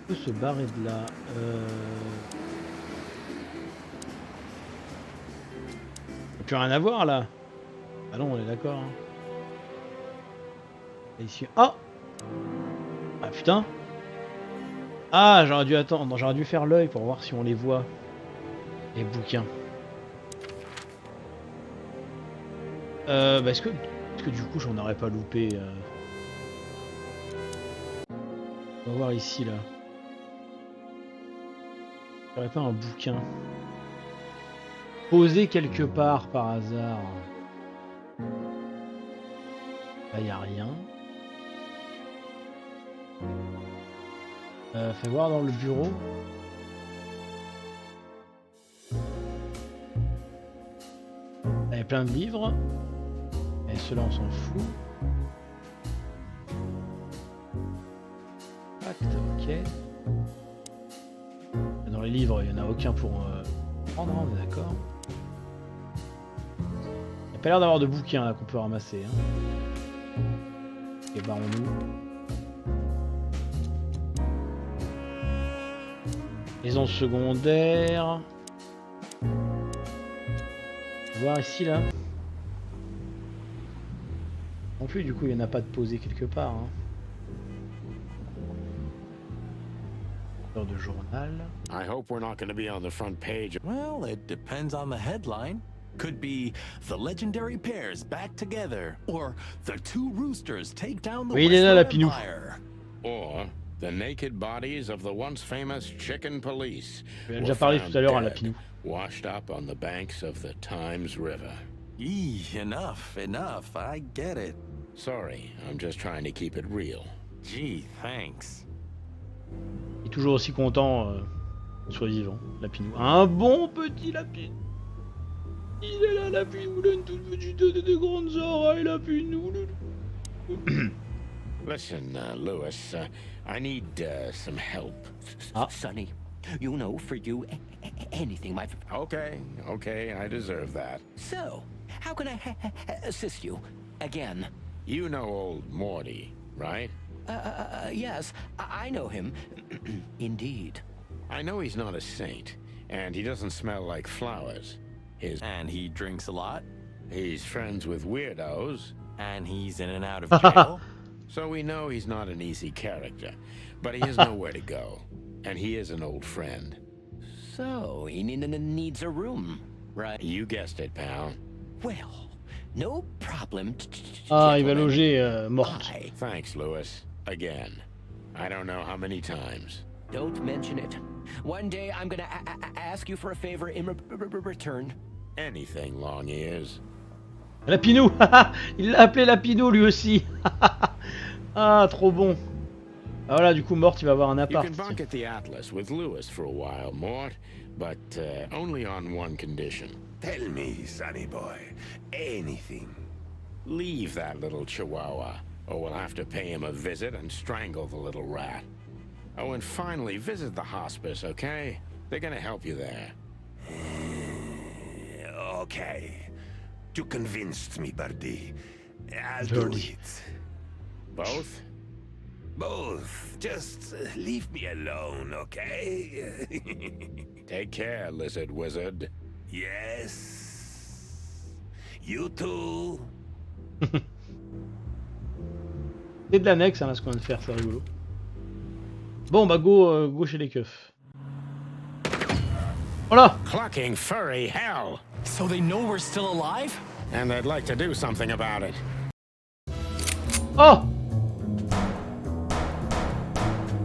peut se barrer de là. Y'a plus rien à voir là. Ah non, on est d'accord. Hein. Et ici. Oh. Ah putain. Ah, j'aurais dû attendre, j'aurais dû faire l'œil pour voir si on les voit. Les bouquins. Bah est-ce que du coup j'en aurais pas loupé On va voir ici, là. Il n'y aurait pas un bouquin posé quelque part par hasard. Là, il n'y a rien. Fais voir dans le bureau. Il y a plein de livres. Et ceux-là, on s'en fout. Acte, ok. Dans les livres, il n'y en a aucun pour prendre, on est d'accord. Il n'y a pas l'air d'avoir de bouquins là qu'on peut ramasser. Hein. Et barrons-nous. Maison secondaire. On va voir ici là. Non plus, du coup, il n'y en a pas de posé quelque part. Hein. De journal. I hope we're not going to be on the front page. Well, it depends on the headline. Could be the legendary pairs back together, or the two roosters take down the Western Empire. Or the naked bodies of the once famous chicken police. On a déjà parlé tout à l'heure à Lapinou. Washed up on the banks of the Times River. Enough. I get it. Sorry, I'm just trying to keep it real. Gee, thanks. Il est toujours aussi content qu'on soit vivant, Lapinou. Un bon petit Lapinou. Il est là, Lapinou, il a une toute petite tête et des grandes oreilles, Lapinou. Listen, Lewis, I need some help. Sonny, you know, for you, anything, my... Okay, I deserve that. So, how can I assist you? Again? You know old Morty, right? Yes, I know him. Indeed. I know he's not a saint, and he doesn't smell like flowers. And he drinks a lot? He's friends with weirdos. And he's in and out of jail? So we know he's not an easy character, but he has nowhere to go. And he is an old friend. So, he needs a room, right? You guessed it, pal. Well, no problem. Ah, il va loger Mort. Thanks, Lewis. Again. I don't know how many times. Don't mention it. One day I'm gonna ask you for a favor in return. Anything, long ears. Lapinou. Il l'a appelé Lapinou lui aussi. Ah, trop bon. Ah, voilà, du coup, Mort, il va avoir un appart. You can bunk at the Atlas with Lewis for a while, Mort, but only on one condition. Tell me, sonny boy, anything. Leave that little chihuahua, or we'll have to pay him a visit and strangle the little rat. Oh, and finally, visit the hospice, okay? They're gonna help you there. Okay. You convinced me, Birdie. I'll do it. Both? Both. Just leave me alone, okay? Take care, lizard wizard. Yes. You too. C'est de l'annexe, hein, là, ce qu'on vient de faire, c'est rigolo. Bon, bah, go chez les keufs. Voilà. Clucking furry hell! So they know we're still alive? And they'd like to do something about it. Oh!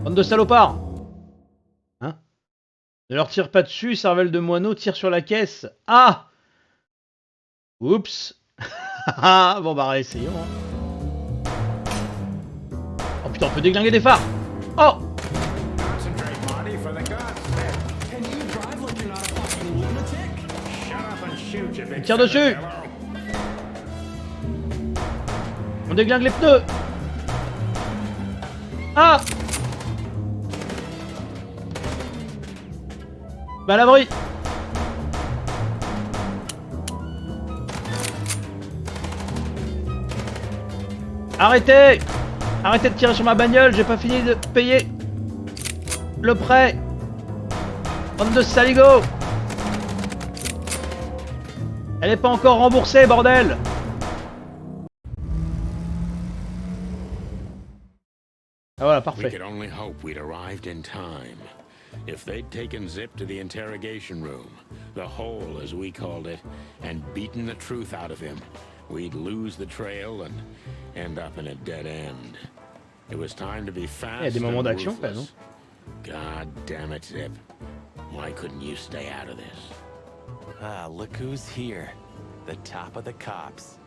Bande de salopards! Hein? Ne leur tire pas dessus, cervelle de moineau, tire sur la caisse. Ah! Oups! Bon bah essayons. Hein. Oh putain, on peut déglinguer des phares! Oh! Concentrate, Marty, for the God's sake. Can you drive like you're not a fucking lunatic? Shut up and shoot, you big Tire dessus! fellow. On déglingue les pneus! Ah! Bah à l'abri! Arrêtez! Arrêtez de tirer sur ma bagnole, j'ai pas fini de payer le prêt! Bande de saligots! Elle est pas encore remboursée, bordel! Ah voilà, We parfait. could only hope we'd arrived in time. If they'd taken Zip to the interrogation room, the hole as we called it, and beaten the truth out of him, we'd lose the trail and end up in a dead end. It was time to be fast. Il y a des moments and d'action quand même. ruthless. God damn it, Zip. Why couldn't you stay out of this? Ah, look who's here. The top of the cops.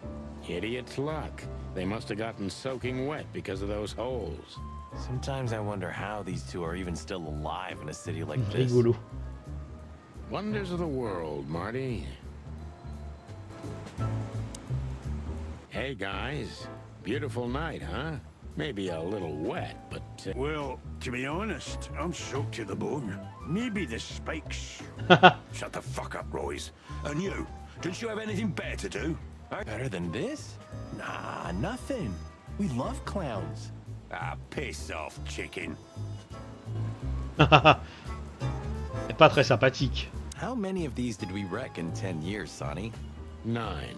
Idiot's luck. They must have gotten soaking wet because of those holes. Sometimes I wonder how these two are even still alive in a city like this. Rigolo. Wonders of the world, Marty. Hey, guys. Beautiful night, huh? Maybe a little wet, but... Well, to be honest, I'm soaked to the bone. Maybe the spikes. Shut the fuck up, Royce. And you, didn't you have anything better to do? Better than this? Nah, nothing. We love clowns. Ah, piss off, chicken. C'est pas très sympathique. How many of these did we wreck in 10 years, Sonny? 9.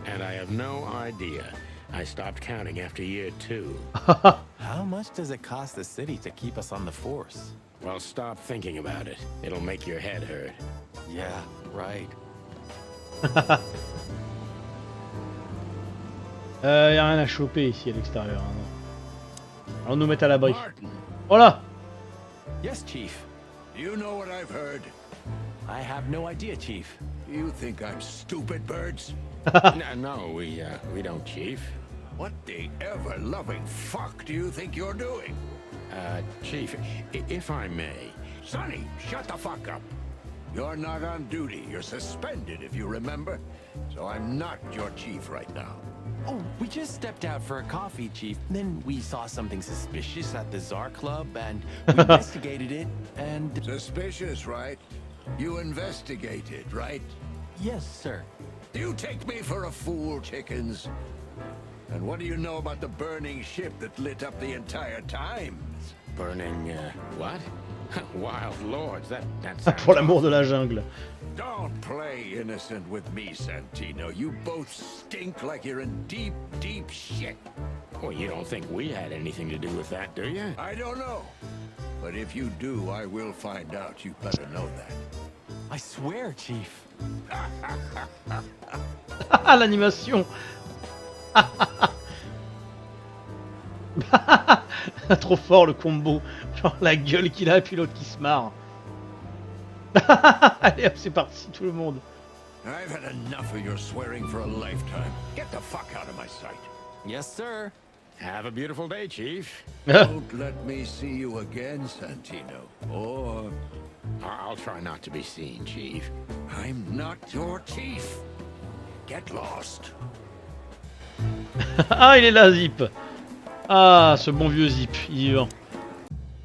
And I have no idea. I stopped counting after year 2. How much does it cost the city to keep us on the force? Well, stop thinking about it. It'll make your head hurt. Yeah, right. Y a rien à choper ici à l'extérieur. Hein, non. Allons nous mettre à l'abri. Martin, Voilà. Yes, Chief. you know what I've heard? I have no idea, Chief. You think I'm stupid, birds? No, we don't, Chief. What the ever-loving fuck do you think you're doing? Chief, if I may. Sonny, shut the fuck up. You're not on duty. You're suspended, if you remember. So I'm not your chief right now. Oh, we just stepped out for a coffee, Chief. Then we saw something suspicious at the Czar Club, and we investigated it, and... Suspicious, right? You investigated, right? Yes, sir. You take me for a fool, chickens. And what do you know about the burning ship that lit up the entire Times? Burning, what? Wild lords, that sounds... Pour l'amour de la jungle. Don't play innocent with me, Santino. You both stink like you're in deep, deep shit. Well, you don't think we had anything to do with that, do you? I don't know. But if you do, I will find out. You better know that. I swear, Chief. L'animation. Trop fort le combo. Genre la gueule qu'il a et puis l'autre qui se marre. Allez hop, c'est parti tout le monde. I've had enough of your swearing for a lifetime. Get the fuck out of my sight. Yes, sir. Have a beautiful day, Chief. Don't let me see you again, Santino. Or I'll try not to be seen, Chief. I'm not your chief. Get lost. Ah, il est là, Zip. Ah, ce bon vieux Zip, il est vivant.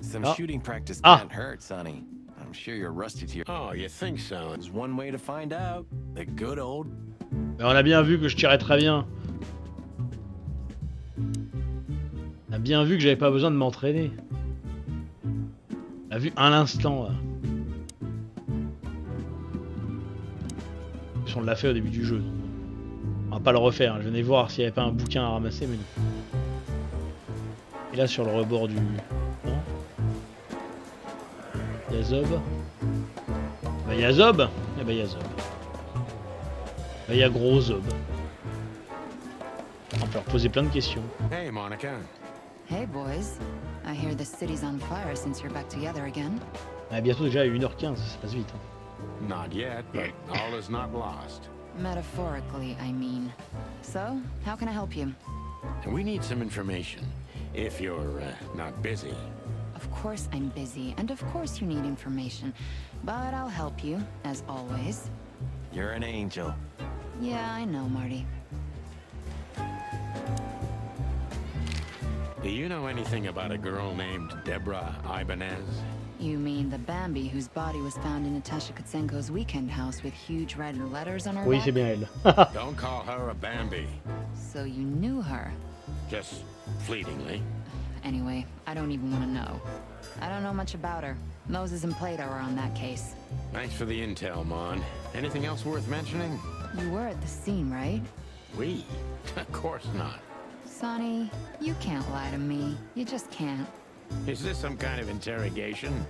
Some Oh. shooting practice Ah. can't hurt, Sonny. I'm sure you're rusty to your... Oh, you think so? There's one way to find out. The good old... Mais on a bien vu que je tirais très bien. On a bien vu que j'avais pas besoin de m'entraîner. On a vu à l'instant. Là. On l'a fait au début du jeu. On va pas le refaire. Je venais voir s'il y avait pas un bouquin à ramasser, mais non. Et là sur le rebord du... Non. Il y a Zob. Bah il y a Zob. Eh bah il y a Zob. Bah il y a gros Zob. On peut leur poser plein de questions. Hey, Monica. Hey, boys. I hear the city's on fire since you're back together again. On est bientôt déjà à 1h15, ça passe vite. Hein. Not yet, but all is not lost. Metaphorically, I mean. So, how can I help you? And we need some information, if you're not busy. Of course I'm busy, and of course you need information. But I'll help you, as always. You're an angel. Yeah, I know, Marty. Do you know anything about a girl named Deborah Ibanez? You mean the Bambi whose body was found in Natasha Kutsenko's weekend house with huge red letters on her Oui, back? c'est bien elle. Don't call her a Bambi. So you knew her. Just fleetingly. Anyway, I don't even want to know. I don't know much about her. Moses and Plato are on that case. Thanks for the intel, Mon. Anything else worth mentioning? You were at the scene, right? We? Of course not. Sonny, you can't lie to me. You just can't. Is this some kind of interrogation?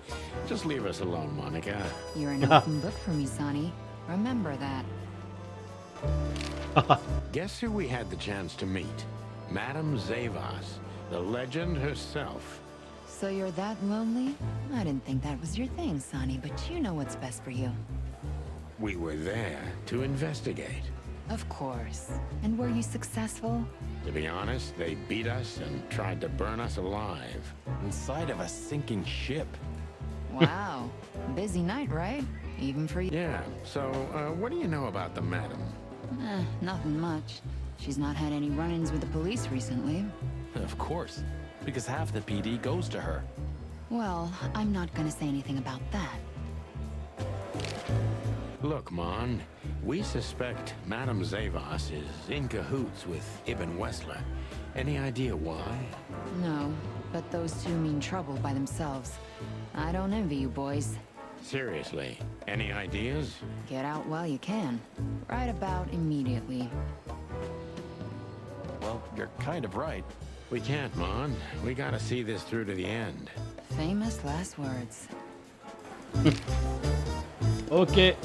Just leave us alone, Monica. You're an open book for me, Sonny. Remember that. Guess who we had the chance to meet? Madame Zavas, The legend herself. So you're that lonely? I didn't think that was your thing, Sonny, but you know what's best for you. We were there to investigate. Of course. And were you successful? To be honest, they beat us and tried to burn us alive. Inside of a sinking ship. Wow. Busy night, right? Even for you. Yeah, so what do you know about the madam? Nothing much. She's not had any run-ins with the police recently. Of course, because half the PD goes to her. Well, I'm not gonna say anything about that. Look, Mon, we suspect Madame Zavos is in cahoots with Ibn Wessler. Any idea why? No, but those two mean trouble by themselves. I don't envy you boys. Seriously, any ideas? Get out while you can. Right about immediately. Well, you're kind of right. We can't, Mon. We gotta see this through to the end. Famous last words. Ok.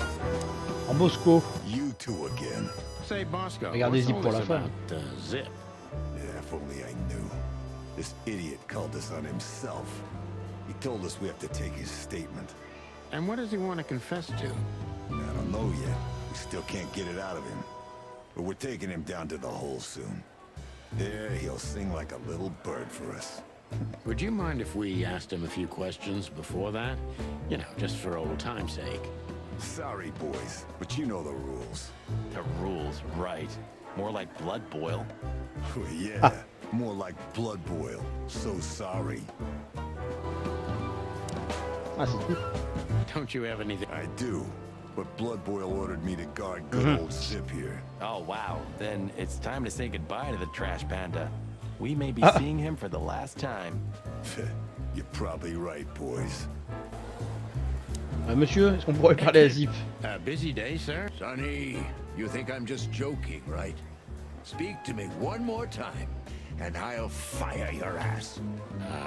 En Bosco. You two again. Say, Bosco, Regardez what's Zip all pour this la fin. about Zip? Yeah, if only I knew. This idiot called us on himself. He told us we have to take his statement. And what does he want to confess to? I don't know yet. We still can't get it out of him. But we're taking him down to the hole soon. There, he'll sing like a little bird for us. Would you mind if we asked him a few questions before that? You know, just for old time's sake. Sorry, boys, but you know the rules. The rules, right. More like blood boil. Yeah, more like blood boil. So sorry. Ah, c'est tout. Don't you have anything? I do, but Blood Boil ordered me to guard good old Zip here. Oh, wow. Then it's time to say goodbye to the trash panda. We may be seeing him for the last time. You're probably right, boys. Monsieur, est-ce qu'on pourrait parler à Zip? A busy day, sir? Sonny, you think I'm just joking, right? Speak to me one more time, and I'll fire your ass.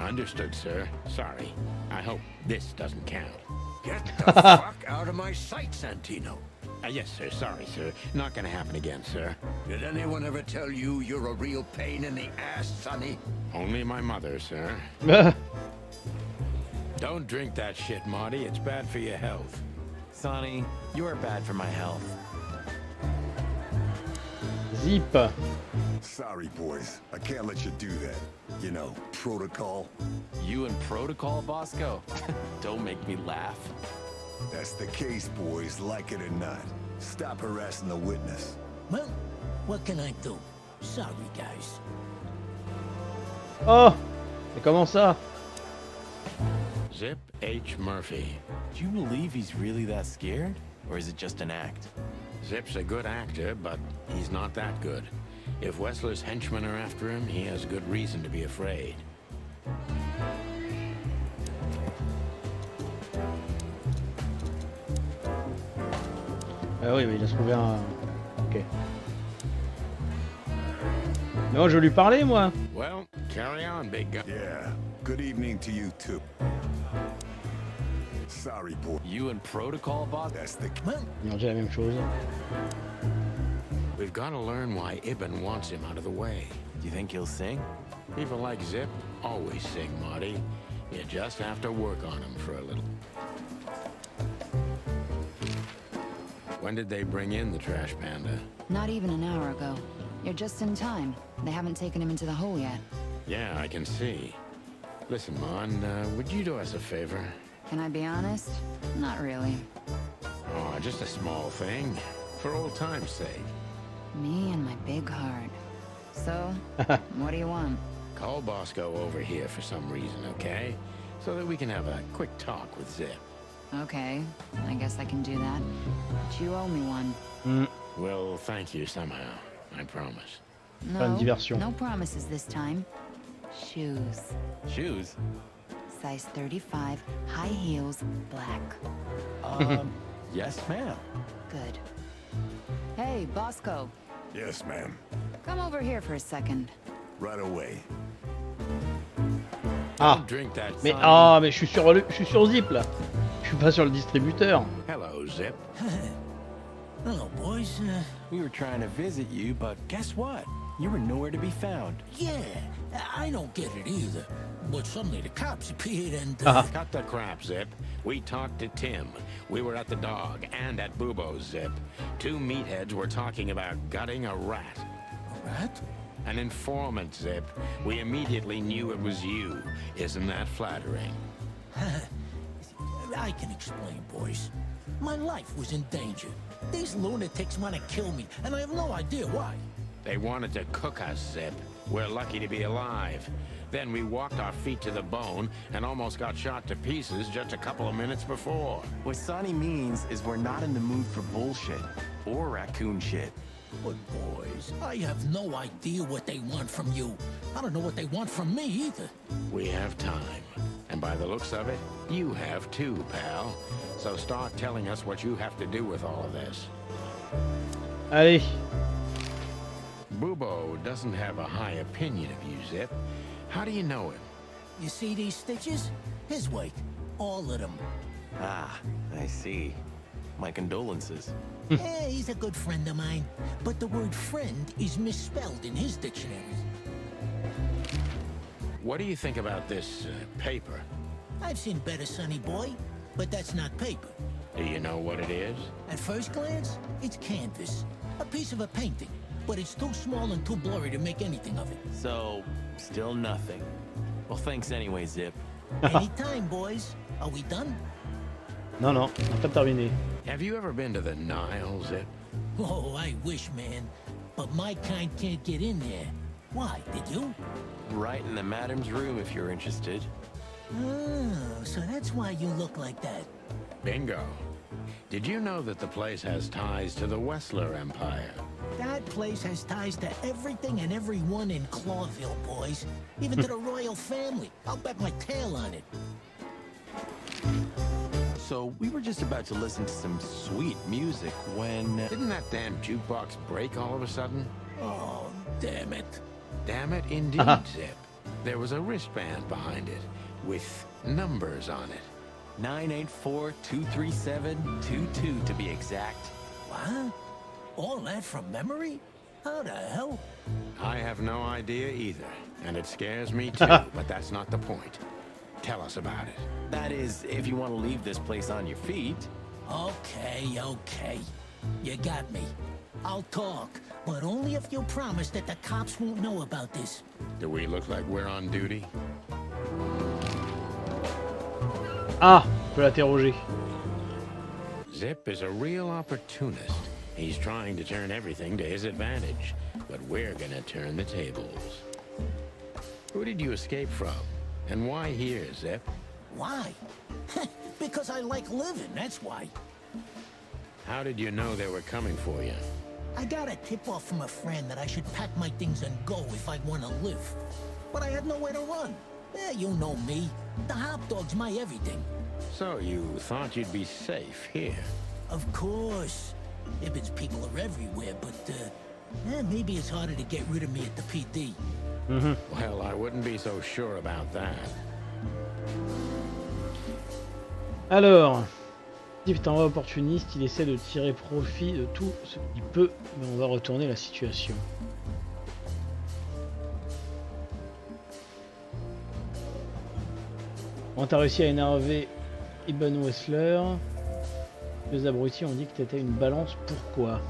Understood, sir. Sorry. I hope this doesn't count. Get the fuck out of my sight, Santino. Yes, sir. Sorry, sir. Not gonna happen again, sir. Did anyone ever tell you you're a real pain in the ass, Sonny? Only my mother, sir. Don't drink that shit, Marty. It's bad for your health. Sonny, you are bad for my health. Zip. Sorry, boys. I can't let you do that. You know, protocol. You and protocol, Bosco? Don't make me laugh. That's the case, boys, like it or not. Stop harassing the witness. Well, what can I do? Sorry, guys. Oh! Mais comment ça? Zip H. Murphy. Do you believe he's really that scared? Or is it just an act? Zip's a good actor, but he's not that good. If Wessler's henchmen are after him, he has good reason to be afraid. Ah oui, mais il a trouvé un... Ok. Non, je veux lui parler, moi. Well, carry on, big guy. Yeah. Good evening to you, too. Sorry, boy. You and protocol, boss? That's the... Well, Ils ont dit la même chose. We've got to learn why Ibn wants him out of the way. Do you think he'll sing? People like Zip always sing, Marty. You just have to work on him for a little. When did they bring in the trash panda? Not even an hour ago. You're just in time. They haven't taken him into the hole yet. Yeah, I can see. Listen, Mon, would you do us a favor? Can I be honest? Not really. Oh, just a small thing. For old time's sake. Me and my big heart. So, what do you want? Call Bosco over here for some reason, okay? So that we can have a quick talk with Zip. Okay, I guess I can do that. But you owe me one. We'll thank you somehow. I promise. Pas de diversion. No promises this time. Shoes. Shoes? Size 35, high heels, black. Yes, ma'am. Good. Hey, Bosco. Yes, ma'am. Come over here for a second. Right away. Ah! Don't drink that. Mais ah, mais je suis sur Zip là. Je suis pas sur le distributeur. Hello, Zip. hello, boys. We were trying to visit you, but guess what? You were nowhere to be found. Yeah, I don't get it either. But suddenly the cops appeared and... Cut the crap, Zip. We talked to Tim. We were at the dog and at Bubo's, Zip. Two meatheads were talking about gutting a rat. A rat? An informant, Zip. We immediately knew it was you. Isn't that flattering? I can explain, boys. My life was in danger. These lunatics want to kill me, and I have no idea why. They wanted to cook us, Zip. We're lucky to be alive. Then we walked our feet to the bone and almost got shot to pieces just a couple of minutes before. What Sonny means is we're not in the mood for bullshit. Or raccoon shit. But boys, I have no idea what they want from you. I don't know what they want from me either. We have time. And by the looks of it, you have too, pal. So start telling us what you have to do with all of this. Allez. Bubo doesn't have a high opinion of you, Zip. How do you know him? You see these stitches? His weight. All of them. Ah, I see. My condolences. Yeah, he's a good friend of mine. But the word friend is misspelled in his dictionary. What do you think about this paper? I've seen better, Sonny boy. But that's not paper. Do you know what it is? At first glance, it's canvas. A piece of a painting. But it's too small and too blurry to make anything of it. So, still nothing. Well, thanks anyway, Zip. Anytime, boys. Are we done? Non, non, on n'a pas terminé. Have you ever been to the Nile, Zip? Oh, I wish, man. But my kind can't get in there. Why, did you? Right in the madam's room if you're interested. Oh, so that's why you look like that. Bingo. Did you know that the place has ties to the Wessler Empire? That place has ties to everything and everyone in Clawville, boys. Even to the royal family. I'll bet my tail on it. So, we were just about to listen to some sweet music when... Didn't that damn jukebox break all of a sudden? Oh, damn it. Damn it, indeed, Zip. There was a wristband behind it, with numbers on it. 984-237-22 to be exact. What? All that from memory? How the hell? I have no idea either, and it scares me too, but that's not the point. Tell us about it. That is, if you want to leave this place on your feet. Okay, okay. You got me. I'll talk, but only if you promise that the cops won't know about this. Do we look like we're on duty? Ah, je peux l'interroger. Zip is a real opportunist. He's trying to turn everything to his advantage, but we're gonna turn the tables. Who did you escape from? And why here, Zip? Why? Because I like living, that's why. How did you know they were coming for you? I got a tip-off from a friend that I should pack my things and go if I want to live. But I had nowhere to run. You know me. The hot dog's my everything. So you thought you'd be safe here? Of course. Ibben's people are everywhere, but maybe it's harder to get rid of me at the PD. Well, I wouldn't be so sure about that. Alors, Steve est un vrai opportuniste, il essaie de tirer profit de tout ce qu'il peut, mais on va retourner la situation. Bon, t'as réussi à énerver Ibn Wessler. Deux abrutis ont dit que t'étais une balance, pourquoi?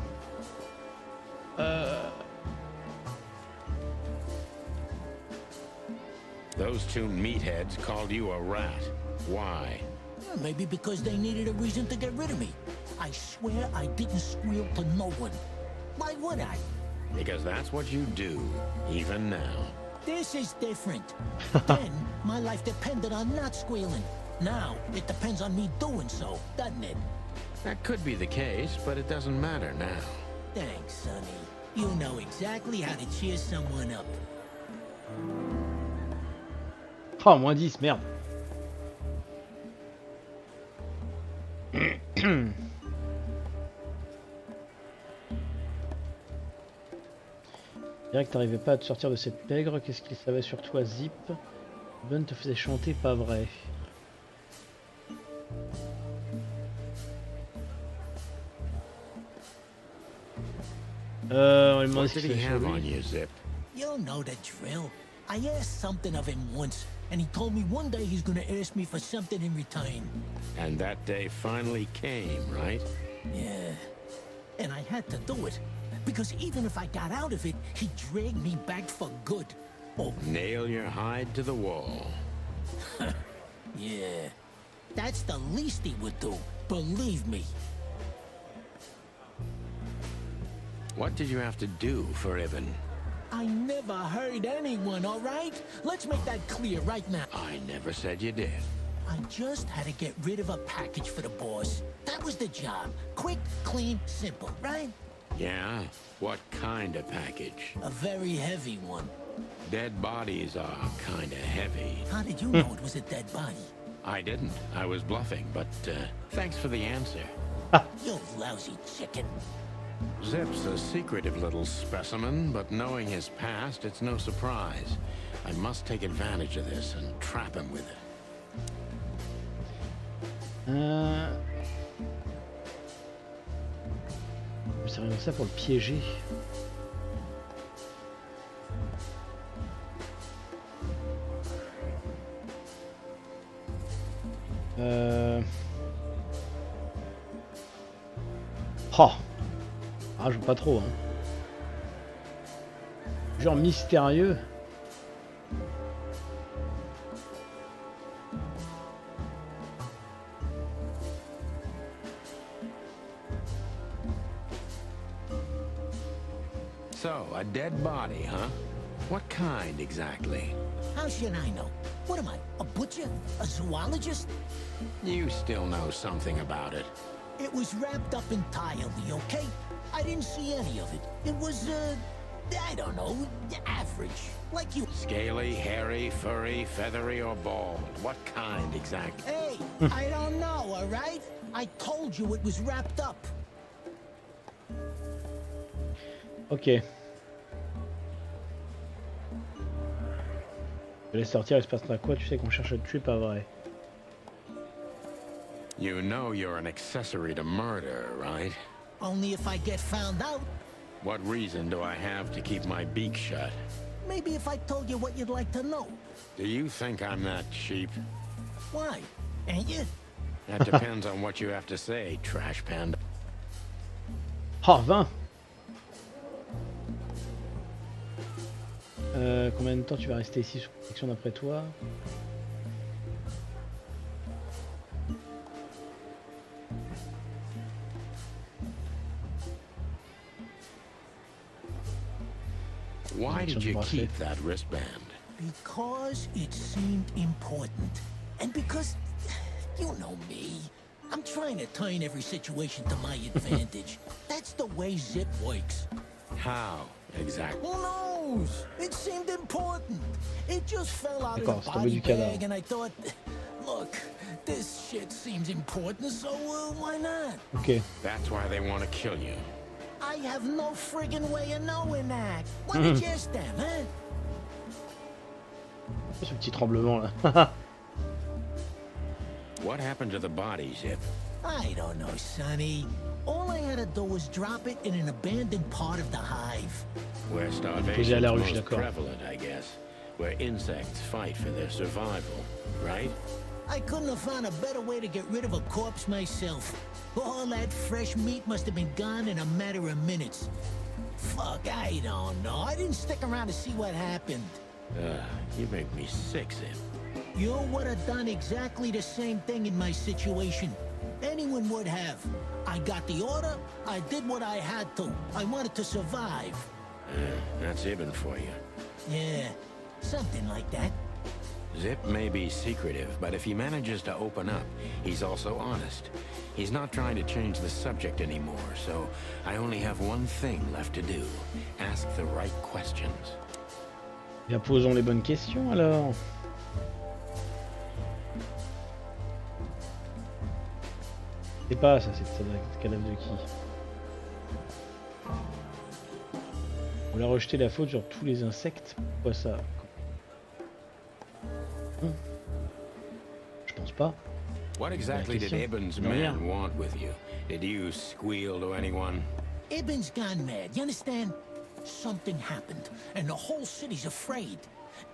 Those two meatheads called you a rat. Why? Maybe because they needed a reason to get rid of me. I swear I didn't squeal to no one. Why would I? Because that's what you do, even now. This is different. Then, my life depended on not squealing. Now, it depends on me doing so, doesn't it? That could be the case, but it doesn't matter now. Thanks, Sonny. You know exactly how to cheer someone up. Oh, moins 10, merde. Je dirais que t'arrivais pas à te sortir de cette pègre. Qu'est-ce qu'il savait sur toi, Zip? Ben te faisait chanter, pas vrai. On va lui demandé What ce did qu'il he fait sur have on lui. you, Zip? You know the drill. I asked something of him once, and he told me one day he's gonna ask me for something in return. And that day finally came, right? Yeah. And I had to do it. Because even if I got out of it, he'd drag me back for good. Oh, Nail your hide to the wall. yeah. That's the least he would do. Believe me. What did you have to do for Ibn? I never hurt anyone, all right? Let's make that clear right now. I never said you did. I just had to get rid of a package for the boss. That was the job. Quick, clean, simple, right? Yeah? What kind of package? A very heavy one. Dead bodies are kinda heavy. How did you know it was a dead body? I didn't. I was bluffing, but thanks for the answer. You lousy chicken. Zip's a secretive little specimen, but knowing his past, it's no surprise. I must take advantage of this and trap him with it. Je me servir de ça pour le piéger. Oh. Ah, je veux pas trop. Hein. Genre mystérieux. So, a dead body, huh? What kind exactly? How should I know? What am I, a butcher? A zoologist? You still know something about it. It was wrapped up entirely, okay? I didn't see any of it. It was, I don't know, average. Like you. Scaly, hairy, furry, feathery, or bald? What kind exactly? Hey, I don't know, all right? I told you it was wrapped up. Ok. Je vais sortir, il se passera quoi? Tu sais qu'on cherche à te tuer, pas vrai? You know you're an accessory to murder, right? Only if I get found out. What reason do I have to keep my beak shut? Maybe if I told you what you'd like to know. Do you think I'm that cheap? Why? Ain't you? That depends on what you have to say, trash panda. Oh, 20. Combien de temps tu vas rester ici sous protection d'après toi? Why did you keep that wristband? Because it seemed important. And because, you know me, I'm trying to turn every situation to my advantage. That's the way Zip works. How exactly? Who knows? It seemed important. It just fell out of D'accord, the c'est tombé body du cadavre. bag and I thought, look, this shit seems important, so why not? Ok. That's why they want to kill you. I have no friggin' way of knowing that. Why did you ask them, huh? Ce petit tremblement là. What happened to the body, Zip? I don't know, Sonny. All I had to do was drop it in an abandoned part of the hive. Where Posé à starvation la is rue, most d'accord. prevalent, I guess. Where insects fight for their survival, right? I couldn't have found a better way to get rid of a corpse myself. All that fresh meat must have been gone in a matter of minutes. Fuck, I don't know. I didn't stick around to see what happened. You make me sick, Zip. You would have done exactly the same thing in my situation. Anyone would have. I got the order, I did what I had to. I wanted to survive. That's Ibn for you. Yeah, something like that. Zip may be secretive, but if he manages to open up, he's also honest. He's not trying to change the subject anymore, so I only have one thing left to do. Ask the right questions. Bien, posons les bonnes questions alors. C'est pas ça, c'est le cadavre de qui? On a rejeté la faute sur tous les insectes. Pourquoi ça? Je pense pas. What exactly did Ibn's man want with you? Did you squeal to anyone? Ibn's gone mad, you understand? something happened, and the whole city's afraid.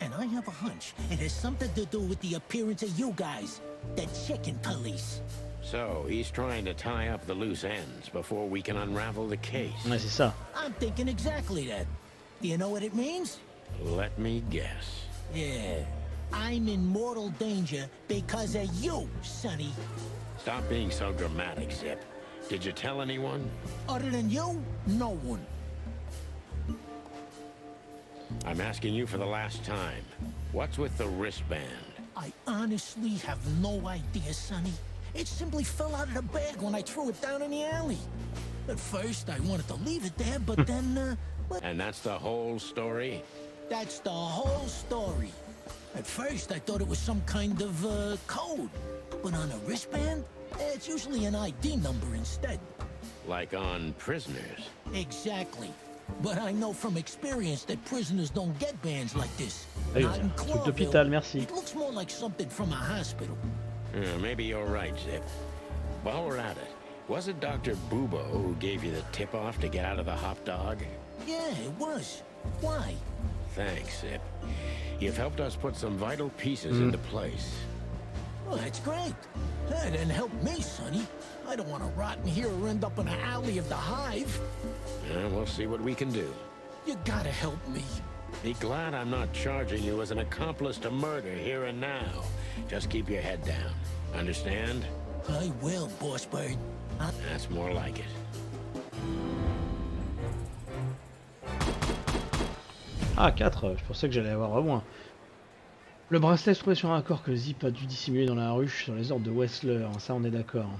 And I have a hunch it has something to do with the appearance of you guys, the chicken police. So, he's trying to tie up the loose ends before we can unravel the case. Ouais, c'est ça. I'm thinking exactly that. Do you know what it means? Let me guess. Yeah. I'm in mortal danger because of you, Sonny. Stop being so dramatic, Zip. Did you tell anyone? Other than you, no one. I'm asking you for the last time. What's with the wristband? I honestly have no idea, Sonny. It simply fell out of the bag when I threw it down in the alley. At first, I wanted to leave it there, but then, And that's the whole story? That's the whole story. At first, I thought it was some kind of, code. But on a wristband, it's usually an ID number instead. Like on prisoners? Exactly. But I know from experience that prisoners don't get bands like this. Ah oui, Not in truc Clawville. d'hôpital, merci. It looks more like something from a hospital. Maybe you're right, Zip. While we're at it, was it Dr. Bubo who gave you the tip-off to get out of the hot dog? Yeah, it was. Why? Thanks, Zip. You've helped us put some vital pieces into place. Well, that's great. That didn't help me, Sonny. I don't want to rot in here or end up in an alley of the Hive. We'll see what we can do. You gotta help me. Be glad I'm not charging you as an accomplice to murder here and now. Just keep your head down. Understand? I will, Boss Bird. That's more like it. Ah, 4, je pensais que j'allais avoir moins. Le bracelet se trouvait sur un corps que Zip a dû dissimuler dans la ruche sur les ordres de Wessler, ça on est d'accord.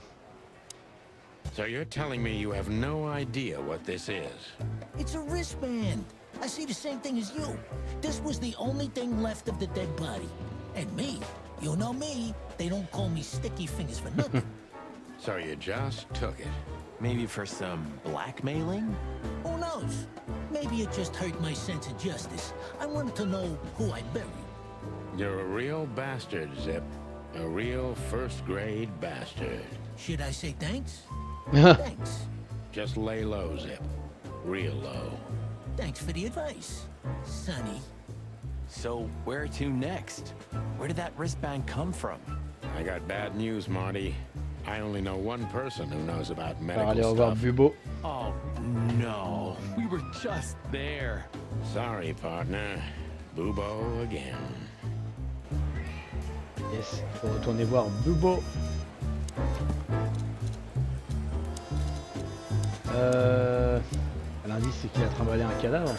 So you're telling me you have no idea what this is? It's a wristband. I see the same thing as you. This was the only thing left of the dead body. And me, you know me, they don't call me Sticky Fingers for nothing. So you just took it? Maybe for some blackmailing? Who knows? Maybe it just hurt my sense of justice. I wanted to know who I buried. You're a real bastard, Zip. A real first-grade bastard. Should I say thanks? Thanks. Just lay low, Zip. Real low. Thanks for the advice, Sonny. So, where to next? Where did that wristband come from? I got bad news, Marty. I only know one person who knows about On va medical aller revoir stuff. Bubo. Oh, no. We were just there. Sorry, partner. Bubo again. Yes, il faut retourner voir Bubo. L'indice c'est qu'il a trimballé un cadavre.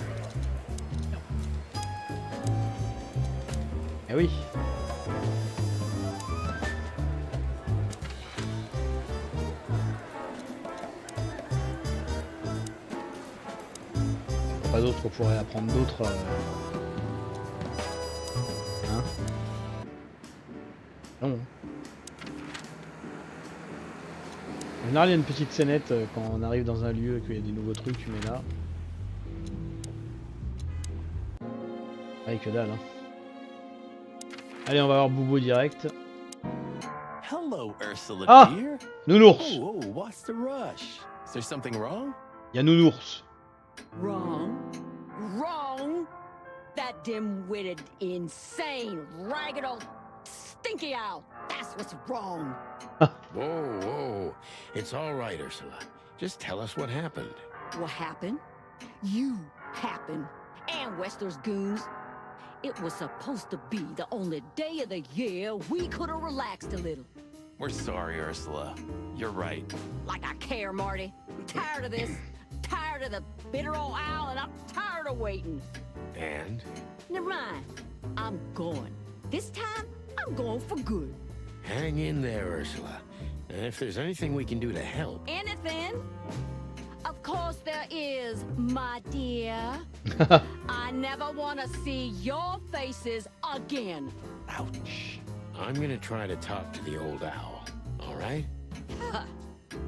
Eh oui. Pas d'autres qu'on pourrait apprendre d'autres. Hein? Non. En général, il y a une petite scénette quand on arrive dans un lieu et qu'il y a des nouveaux trucs, mais là. Ah, que dalle, hein. Allez, on va voir Bubo direct. Hello, Ursula Ah! dear. Nounours! Oh, what's the rush? Is there something wrong? Il y a Nounours. Wrong. Wrong. That dim-witted, insane, ragged old stinky owl. That's what's wrong. Whoa, whoa. It's all right, Ursula. Just tell us what happened. What happened? You happened. And Westler's goons. It was supposed to be the only day of the year we could have relaxed a little. We're sorry, Ursula. You're right. Like I care, Marty. I'm tired of this. Tired of the bitter old owl, and I'm tired of waiting. And? Never mind. I'm going. This time, I'm going for good. Hang in there, Ursula. And if there's anything we can do to help... Anything? Of course there is, my dear. I never want to see your faces again. Ouch. I'm gonna try to talk to the old owl, all right?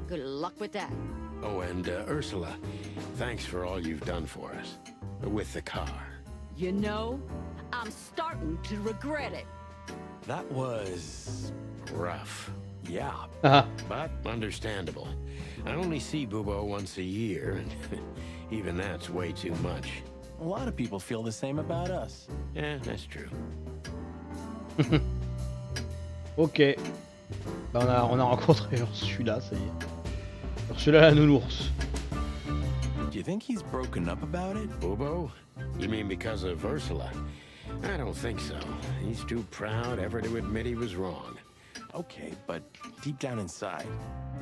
Good luck with that. Oh, and Ursula, thanks for all you've done for us. With the car. You know, I'm starting to regret it. That was... rough. yeah. But understandable. I only see Bubo once a year, and Even that's way too much. A lot of people feel the same about us. Yeah, that's true. Ok. Bah, on a rencontré Ursula, ça y est. Ursula la nounours. Do you think he's broken up about it? Bubo? You mean because of Ursula? I don't think so. He's too proud ever to admit he was wrong. Okay, but deep down inside.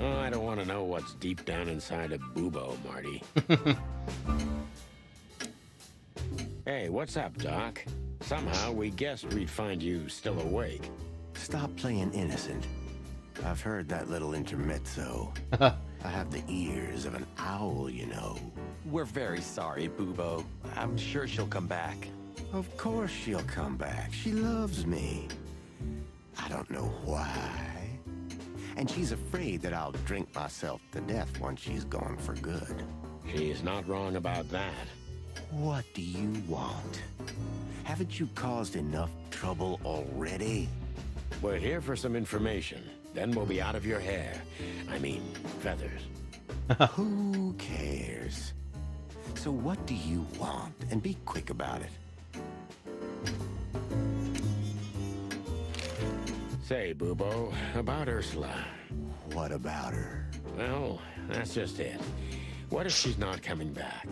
Oh, I don't want to know what's deep down inside of Bubo, Marty. Hey, what's up, Doc? Somehow we guessed we'd find you still awake. Stop playing innocent. I've heard that little intermezzo. I have the ears of an owl, you know. We're very sorry, Bubo. I'm sure she'll come back. Of course she'll come back. She loves me. I don't know why. And she's afraid that I'll drink myself to death once she's gone for good. She's not wrong about that. What do you want? Haven't you caused enough trouble already? We're here for some information. Then we'll be out of your hair. I mean, feathers. Who cares? So what do you want? And be quick about it. Say, Bubo, about Ursula. What about her? Well, that's just it. What if she's not coming back?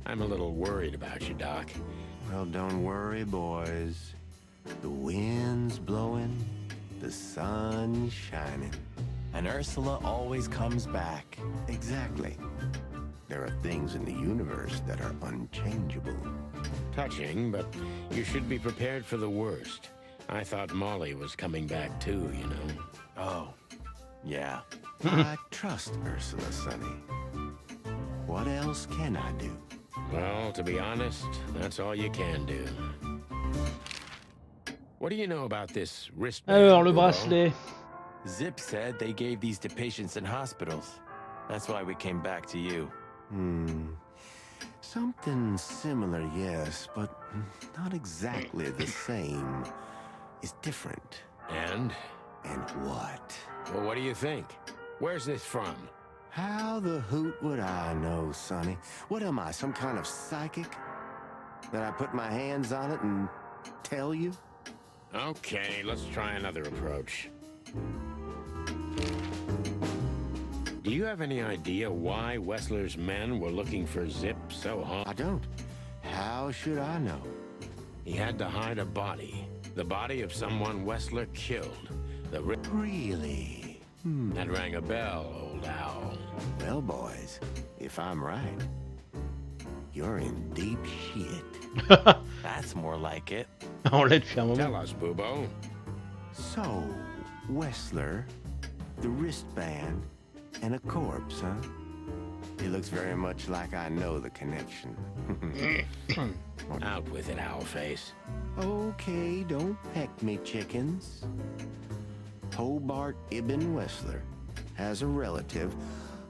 I'm a little worried about you, Doc. Well, don't worry, boys. The wind's blowing, the sun's shining. And Ursula always comes back. Exactly. There are things in the universe that are unchangeable. Touching, but you should be prepared for the worst. I thought Molly was coming back too, you know. Oh, yeah. I trust Ursula, Sonny. What else can I do? Well, to be honest, that's all you can do. What do you know about this wristband? Alors, le Bubo? bracelet. Zip said they gave these to patients in hospitals. That's why we came back to you. Something similar, yes, but not exactly the same. It's different. And? And what? Well, what do you think? Where's this from? How the hoot would I know, Sonny? What am I, some kind of psychic? That I put my hands on it and tell you? Okay, let's try another approach. Do you have any idea why Wessler's men were looking for Zip so hard? I don't. How should I know? He had to hide a body. The body of someone Wessler killed. Really? That rang a bell, old owl. Well, boys, if I'm right, you're in deep shit. That's more like it. On l'a depuis un moment. Tell us, Bubo. So, Wessler, the wristband, and a corpse, huh? It looks very much like I know the connection. Out with it, Owlface. Okay, don't peck me, chickens. Hobart Ibn Wessler has a relative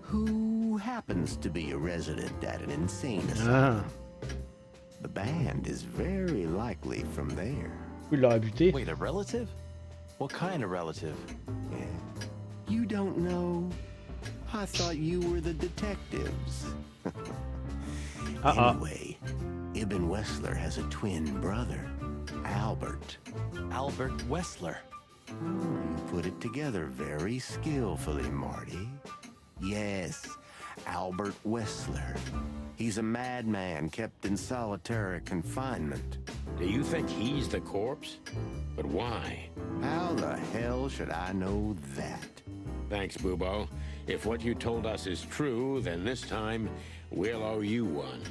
who happens to be a resident at an insane asylum. The band is very likely from there. Il l'aurait buté. Wait, a relative? What kind of relative? Yeah. You don't know? I thought you were the detectives. Anyway, Ibn Wessler has a twin brother, Albert. Albert Wessler. You put it together very skillfully, Marty. Yes, Albert Wessler. He's a madman kept in solitary confinement. Do you think he's the corpse? But why? How the hell should I know that? Thanks, Bubo. If what you told us is true, then this time we'll owe you one.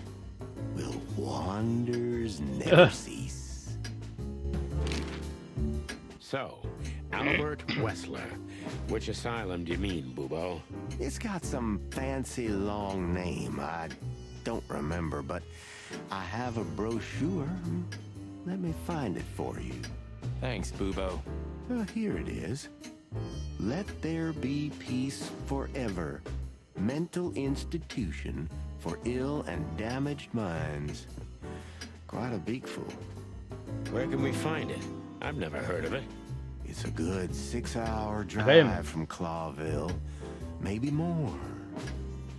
Will wonders never cease? So, Albert Wessler. Which asylum do you mean, Bubo? It's got some fancy long name. I don't remember, but I have a brochure. Let me find it for you. Thanks, Bubo. Here it is. Let there be peace forever. Mental institution for ill and damaged minds. Quite a beakful. Where can we find it? I've never heard of it. It's a good 6-hour Damn. drive from Clawville. Maybe more.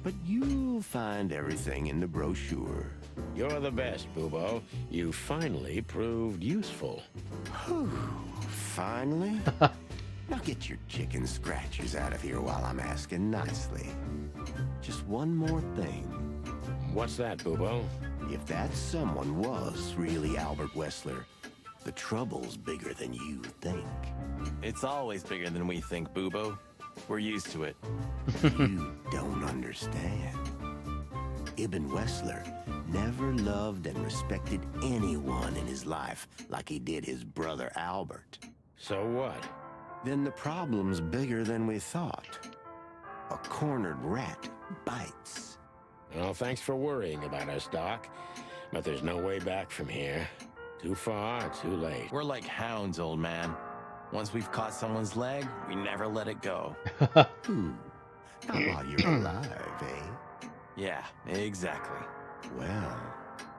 But you'll find everything in the brochure. You're the best, Bubo. You finally proved useful. Whew, finally? Now get your chicken scratchers out of here while I'm asking nicely. Just one more thing. What's that, Bubo? If that someone was really Albert Wessler, the trouble's bigger than you think. It's always bigger than we think, Bubo. We're used to it. You don't understand. Ibn Wessler never loved and respected anyone in his life like he did his brother Albert. So what? Then the problem's bigger than we thought. A cornered rat bites. Well, thanks for worrying about us, Doc. But there's no way back from here. Too far, too late. We're like hounds, old man. Once we've caught someone's leg, we never let it go. Ooh, not while you're alive, eh? Yeah, exactly. Well,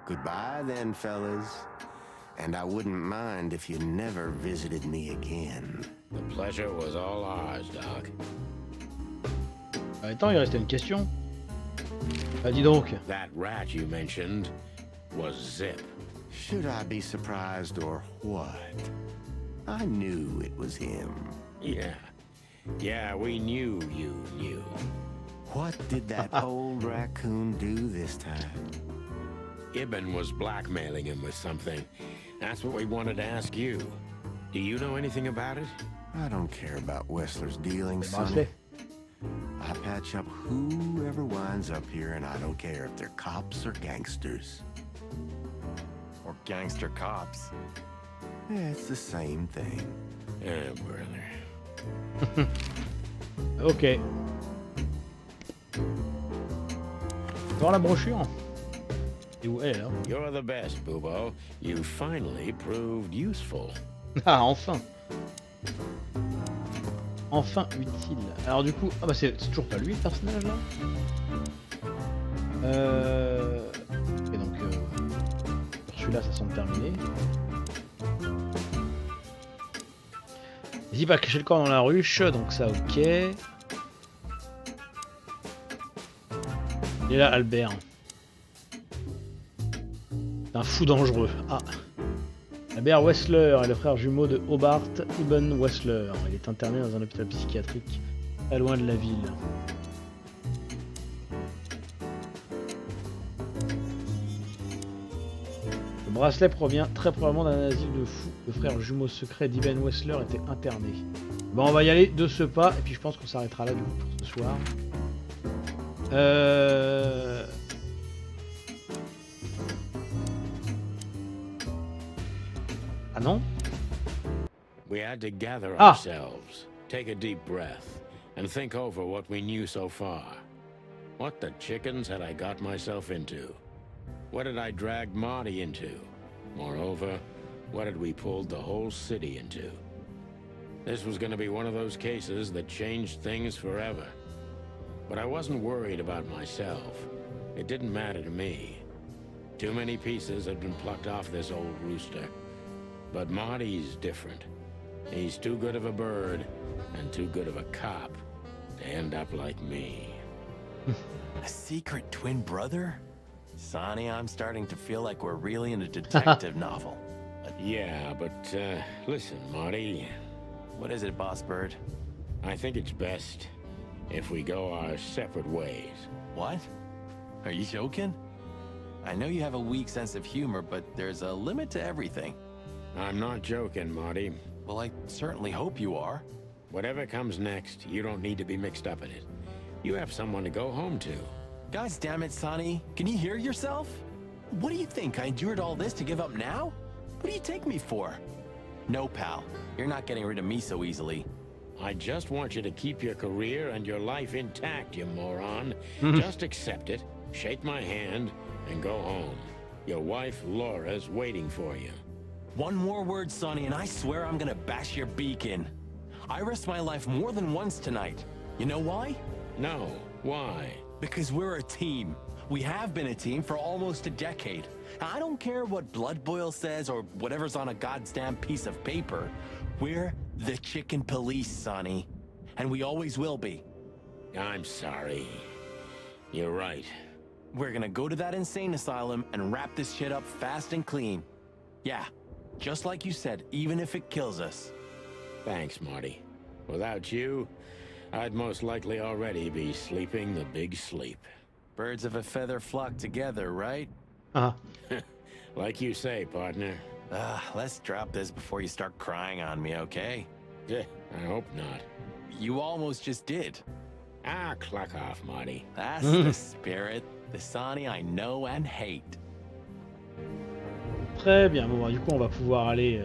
goodbye then, fellas. And I wouldn't mind if you never visited me again. The pleasure was all ours, Doc. Attends, il restait une question. Ah, dis donc. That rat you mentioned was Zip. Should I be surprised or what? I knew it was him. Yeah, we knew you knew. What did that old raccoon do this time? Ibn was blackmailing him with something. That's what we wanted to ask you. Do you know anything about it? I don't care about Wessler's dealings, Sonny. Bracelet. I patch up whoever winds up here, and I don't care if they're cops or gangsters. Or gangster cops. It's the same thing. Brother. Ok. Dans la brochure. Et où elle est là? You're the best, Bubo. You finally proved useful. Ah, enfin. Enfin utile. Alors du coup, ah bah c'est toujours pas lui le personnage là. Et donc pour celui-là ça semble terminé. N'hésite pas à cacher le corps dans la ruche, donc ça ok. Et là Albert. C'est un fou dangereux. Ah. Albert Wessler est le frère jumeau de Hobart Ibn Wessler. Il est interné dans un hôpital psychiatrique pas loin de la ville. Le bracelet provient très probablement d'un asile de fous. Le frère jumeau secret d'Ibn Wessler était interné. Bon, on va y aller de ce pas, et puis je pense qu'on s'arrêtera là du coup pour ce soir. Ah non? We had to gather ourselves, take a deep breath, and think over what we knew so far. What the chickens had I got myself into? What had I dragged Marty into? Moreover, what had we pulled the whole city into? This was going to be one of those cases that changed things forever. But I wasn't worried about myself. It didn't matter to me. Too many pieces had been plucked off this old rooster. But Marty's different. He's too good of a bird and too good of a cop to end up like me. A secret twin brother? Sonny, I'm starting to feel like we're really in a detective novel. Yeah, but listen, Marty. What is it, Boss Bird? I think it's best if we go our separate ways. What? Are you joking? I know you have a weak sense of humor, but there's a limit to everything. I'm not joking, Marty. Well, I certainly hope you are. Whatever comes next, you don't need to be mixed up in it. You have someone to go home to. Guys, damn it, Sonny. Can you hear yourself? What do you think? I endured all this to give up now? What do you take me for? No, pal. You're not getting rid of me so easily. I just want you to keep your career and your life intact, you moron. Just accept it, shake my hand, and go home. Your wife, Laura's waiting for you. One more word, Sonny, and I swear I'm gonna bash your beak in. I risked my life more than once tonight. You know why? No. Why? Because we're a team. We have been a team for almost a decade. I don't care what Blood Boil says or whatever's on a goddamn piece of paper. We're the Chicken Police, Sonny. And we always will be. I'm sorry. You're right. We're gonna go to that insane asylum and wrap this shit up fast and clean. Yeah, just like you said, even if it kills us. Thanks, Marty. Without you, I'd most likely already be sleeping the big sleep. Birds of a feather flock together, right? Like you say, partner. Let's drop this before you start crying on me, okay? Yeah, I hope not. You almost just did. Ah, cluck off, Marty. That's the spirit. The Sonny I know and hate. Très bien, bon, du coup on va pouvoir aller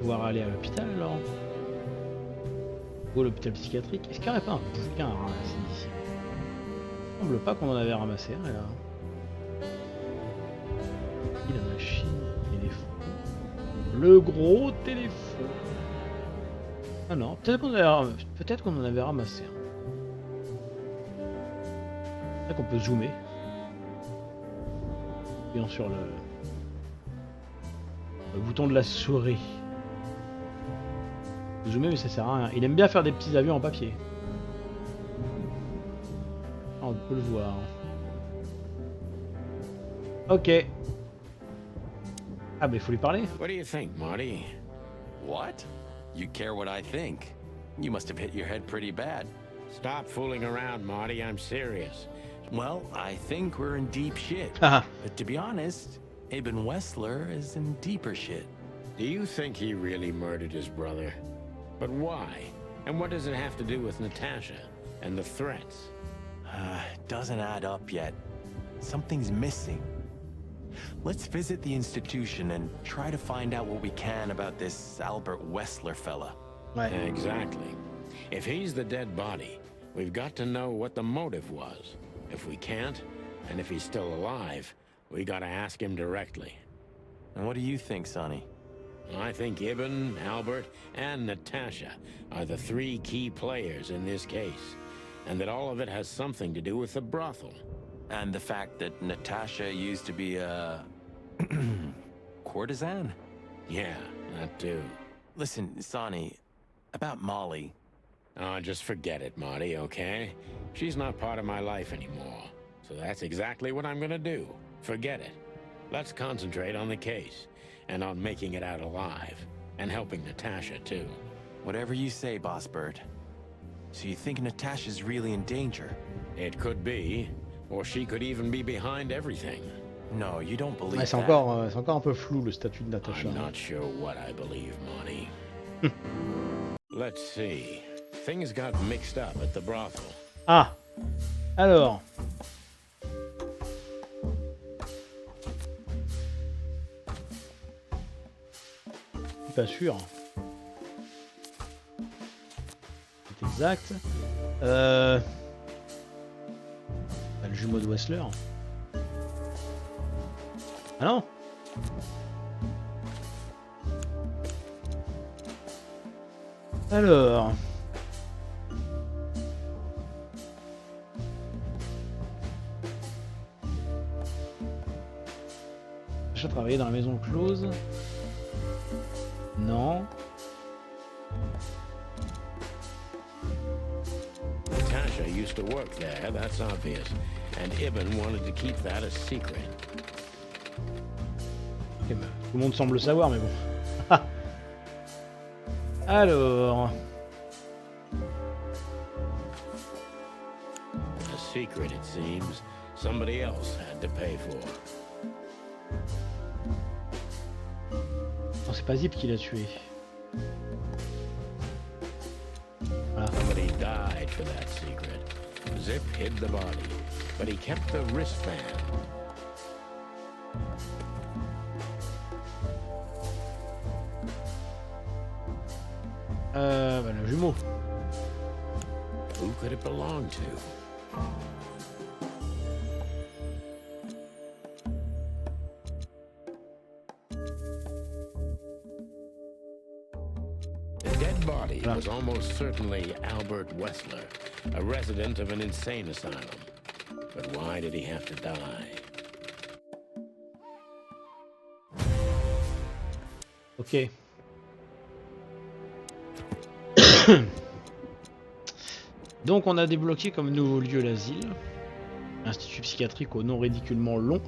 à l'hôpital alors. Ou l'hôpital psychiatrique. Est-ce qu'il n'y aurait pas un bouquin à ramasser ici? Il semble pas qu'on en avait ramassé un là. Et la machine, téléphone. Le gros téléphone. Ah non, peut-être qu'on en avait ramassé un. C'est vrai qu'on peut zoomer. Appuyant sur le bouton de la souris. Zoomer mais ça sert à rien. Il aime bien faire des petits avions en papier. Ah, on peut le voir. Ok. Ah bah il faut lui parler. What do you think, Marty? What? You care what I think? You must have hit your head pretty bad. Stop fooling around, Marty. I'm serious. Well, I think we're in deep shit. But to be honest, Ibn Wessler is in deeper shit. Do you think he really murdered his brother? But why? And what does it have to do with Natasha and the threats? Doesn't add up yet. Something's missing. Let's visit the institution and try to find out what we can about this Albert Wessler fella. Ouais. Exactly. If he's the dead body, we've got to know what the motive was. If we can't, and if he's still alive, we gotta ask him directly. And what do you think, Sonny? I think Ibn, Albert, and Natasha are the three key players in this case, and that all of it has something to do with the brothel. And the fact that Natasha used to be a courtesan? Yeah, that too. Listen, Sonny, about Molly. Oh, just forget it, Marty, okay? She's not part of my life anymore. So that's exactly what I'm gonna do. Forget it. Let's concentrate on the case, and on making it out alive, and helping Natasha, too. Whatever you say, Boss Bird. So you think Natasha's really in danger? It could be, or she could even be behind everything. No, you don't believe Ouais, c'est encore un peu flou le statut de Natasha. I'm not sure what I believe, Marty. Let's see. Things got mixed up at the brothel. Ah, alors. Pas sûr. C'est exact. Le jumeau de Wessler. Ah non. Alors. J'ai travaillé dans la maison close. Non. Natasha used to work there, that's obvious. And Ibn wanted to keep that a secret. Okay, bah, tout le monde semble le savoir, mais bon. Alors. A secret, it seems. Somebody else had to pay for. Non, c'est pas Zip qui l'a tué. Voilà. Somebody died for that secret. Zip hid the body, but he kept the wristband. Bah, le jumeau. Who could it belong to? The dead body was almost certainly Albert Wessler, a resident of an insane asylum. But why did he have to die? Ok. Donc on a débloqué comme nouveau lieu l'asile. Institut psychiatrique au nom ridiculement long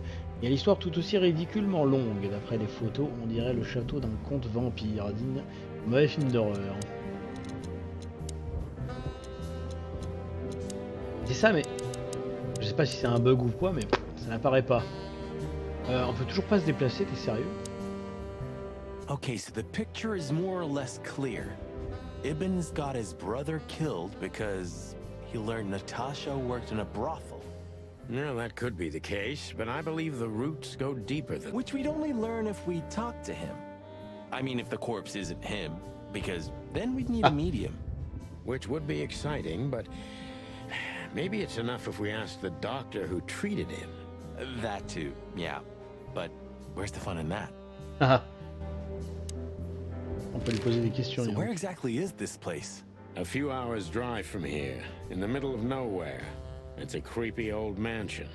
et à l'histoire tout aussi ridiculement longue. D'après les photos, on dirait le château d'un conte vampire, digne mauvais film d'horreur. C'est ça, mais je sais pas si c'est un bug ou quoi, mais ça n'apparaît pas. On peut toujours pas se déplacer, t'es sérieux? Okay, so the picture is more or less clear. Ibn's got his brother killed because he learned Natasha worked in a brothel. No, that could be the case, but I believe the roots go deeper than... Which we'd only learn if we talked to him. I mean, if the corpse isn't him, because then we'd need a medium. Which would be exciting, but maybe it's enough if we ask the doctor who treated him. That too, yeah. But where's the fun in that? Ah. On peut lui poser des questions. So where exactly is this place? A few hours drive from here, in the middle of nowhere. It's a creepy old mansion.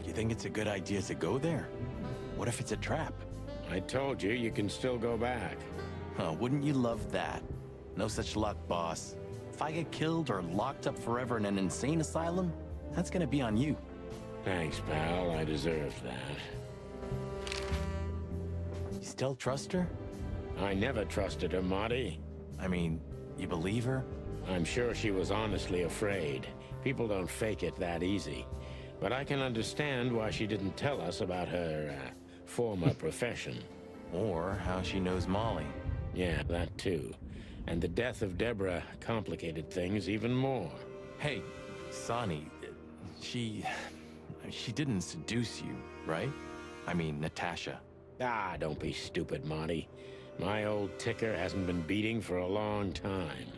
You think it's a good idea to go there? What if it's a trap? I told you, you can still go back. Huh, wouldn't you love that? No such luck, boss. If I get killed or locked up forever in an insane asylum, that's gonna be on you. Thanks, pal. I deserved that. You still trust her? I never trusted her, Marty. I mean, you believe her? I'm sure she was honestly afraid. People don't fake it that easy. But I can understand why she didn't tell us about her former profession. Or how she knows Molly. Yeah, that too. And the death of Deborah complicated things even more. Hey, Sonny, she didn't seduce you, right? I mean, Natasha. Ah, don't be stupid, Monty. My old ticker hasn't been beating for a long time.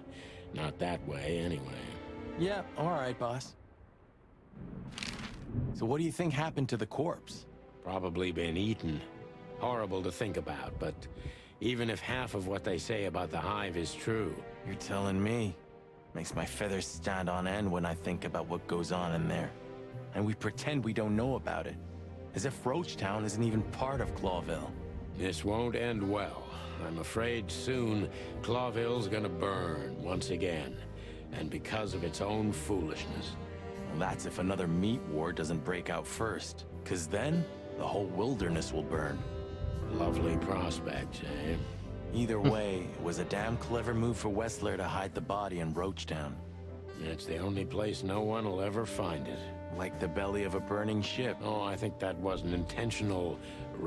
Not that way, anyway. Yeah, all right, boss. So what do you think happened to the corpse? Probably been eaten. Horrible to think about, but even if half of what they say about the hive is true... You're telling me. Makes my feathers stand on end when I think about what goes on in there. And we pretend we don't know about it. As if Roachtown isn't even part of Clawville. This won't end well. I'm afraid soon, Clawville's gonna burn once again. And because of its own foolishness. Well, that's if another meat war doesn't break out first. 'Cause then, the whole wilderness will burn. Lovely prospect, eh? Either way, it was a damn clever move for Wessler to hide the body in Roachtown. It's the only place no one will ever find it. Like the belly of a burning ship. Oh, I think that was an intentional...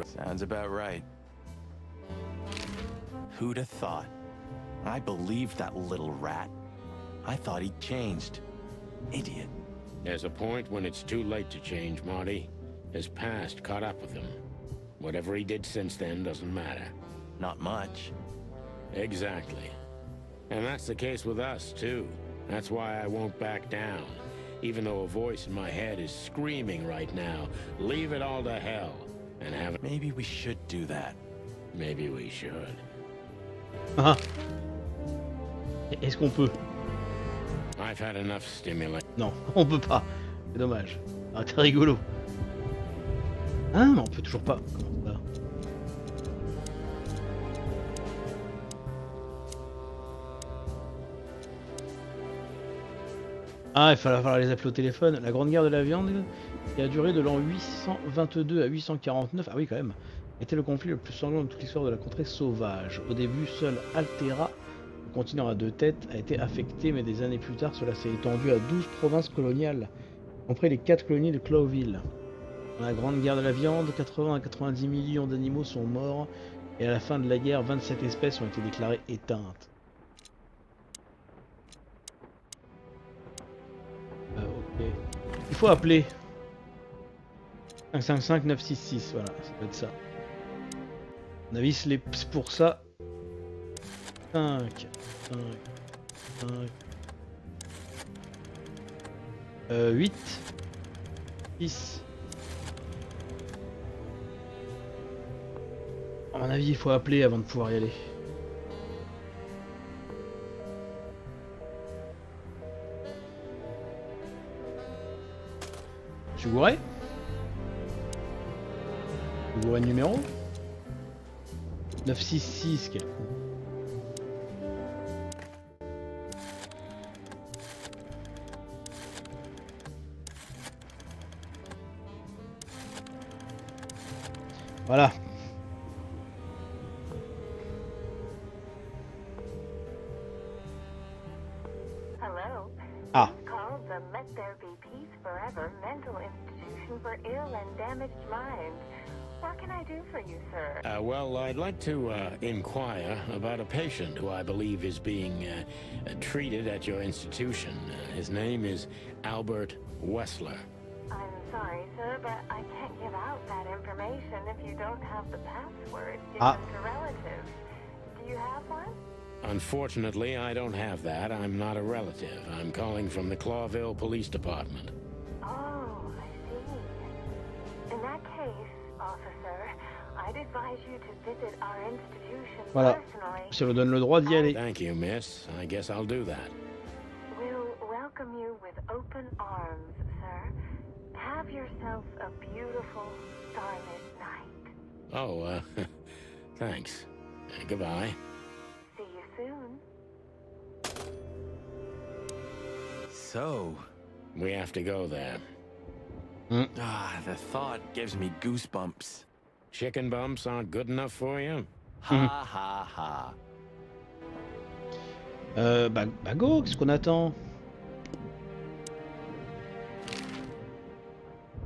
Sounds about right. Who'd have thought? I believed that little rat. I thought he'd changed. Idiot. There's a point when it's too late to change, Marty. His past caught up with him. Whatever he did since then doesn't matter. Not much. Exactly. And that's the case with us, too. That's why I won't back down. Even though a voice in my head is screaming right now, leave it all to hell, and have it... Maybe we should do that. Maybe we should. Ah. Est-ce qu'on peut? I've had enough stimulant. Non, on peut pas. C'est dommage. Ah, t'es rigolo. Ah, mais on peut toujours pas. Comment ça? Ah, il falloir les appeler au téléphone. La Grande Guerre de la Viande, qui a duré de l'an 822 à 849, ah oui quand même, était le conflit le plus sanglant de toute l'histoire de la contrée sauvage. Au début, seul Altera, le continent à deux têtes, a été affecté, mais des années plus tard, cela s'est étendu à 12 provinces coloniales, y compris les 4 colonies de Clawville. Dans la Grande Guerre de la Viande, 80 à 90 millions d'animaux sont morts, et à la fin de la guerre, 27 espèces ont été déclarées éteintes. Ok. Il faut appeler 555 966, voilà, ça doit être ça. À mon avis, c'est pour ça. 5, 8, 6. À mon avis, il faut appeler avant de pouvoir y aller. Je suis gouré? Je suis gouré de numéro 966, quel coup. Voilà. Hello. Ah. This called the Let There Be Peace Forever Mental Institution for Ill and Damaged Minds. What can I do for you, sir? Well, I'd like to inquire about a patient who I believe is being treated at your institution. His name is Albert Wessler. I'm sorry, sir, but I can't give out that information if you don't have the password given to relatives. Do you have one? Unfortunately, I don't have that. I'm not a relative. I'm calling from the Clawville Police Department. Oh, I see. In that case, officer, I'd advise you to visit our institution personally. Ça me donne le droit d'y aller. Thank you, miss. I guess I'll do that. We'll welcome you with open arms, sir. Have yourself a beautiful, starlit night. Oh, thanks. Goodbye. See you soon. So, we have to go there. The thought gives me goosebumps. Chicken bumps aren't good enough for you? Ha ha ha. Bah go, qu'est-ce qu'on attend?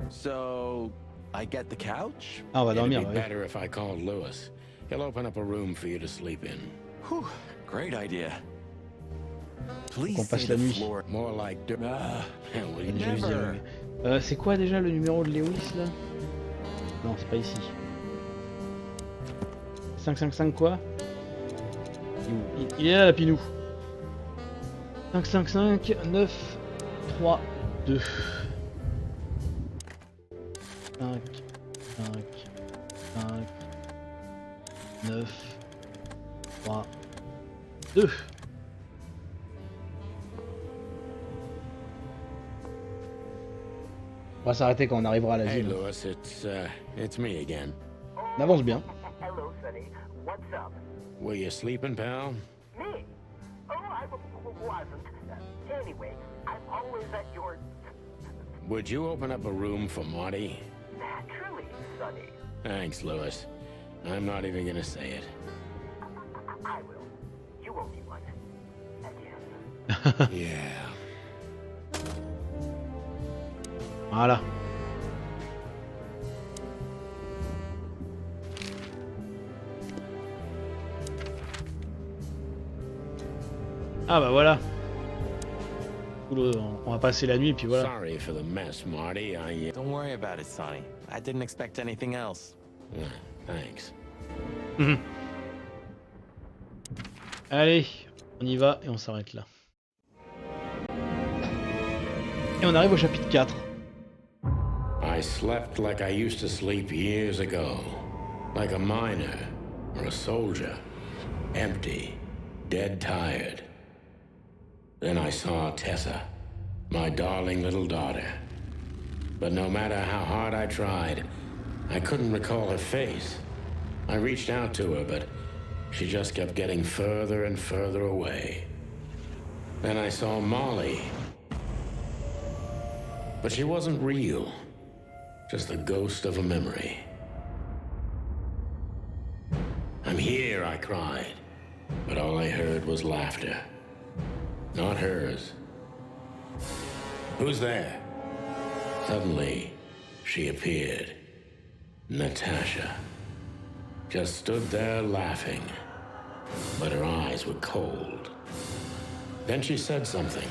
So, I get the couch? Ah, on va dormir, It'd be oui. better if I called Lewis. He'll open up a room for you to sleep in. Whew, great idea. Please Qu'on passe say la the nuit. floor. More like hell, we Je vais Never. dire, c'est quoi déjà le numéro de Lewis là? Non, c'est pas ici. 555 quoi? Il est là, la Pinou. 555 9 3 2. 5 5 5 9 3 2. On va s'arrêter quand on arrivera à Hey, l'asile. Lewis, it's me again. On avance bien. Hello, Sonny. What's up? Were you sleeping, pal? Me? Oh, I wasn't. Anyway, I'm always at your... Would you open up a room for Marty? Naturally, Sonny. Thanks, Lewis. I'm not even gonna say it. I will. You owe me one. Again. Yeah. Voilà. Ah bah voilà. On va passer la nuit puis voilà. Sorry for the mess, Marty. Don't worry about it, Sonny. I didn't expect anything else. Thanks. Allez, on y va et on s'arrête là. Et on arrive au chapitre 4. I slept like I used to sleep years ago. Like a miner or a soldier. Empty. Dead tired. Then I saw Tessa. My darling little daughter. But no matter how hard I tried, I couldn't recall her face. I reached out to her, but she just kept getting further and further away. Then I saw Molly. But she wasn't real. Just the ghost of a memory. I'm here, I cried. But all I heard was laughter. Not hers. Who's there? Suddenly, she appeared. Natasha. Just stood there laughing. But her eyes were cold. Then she said something.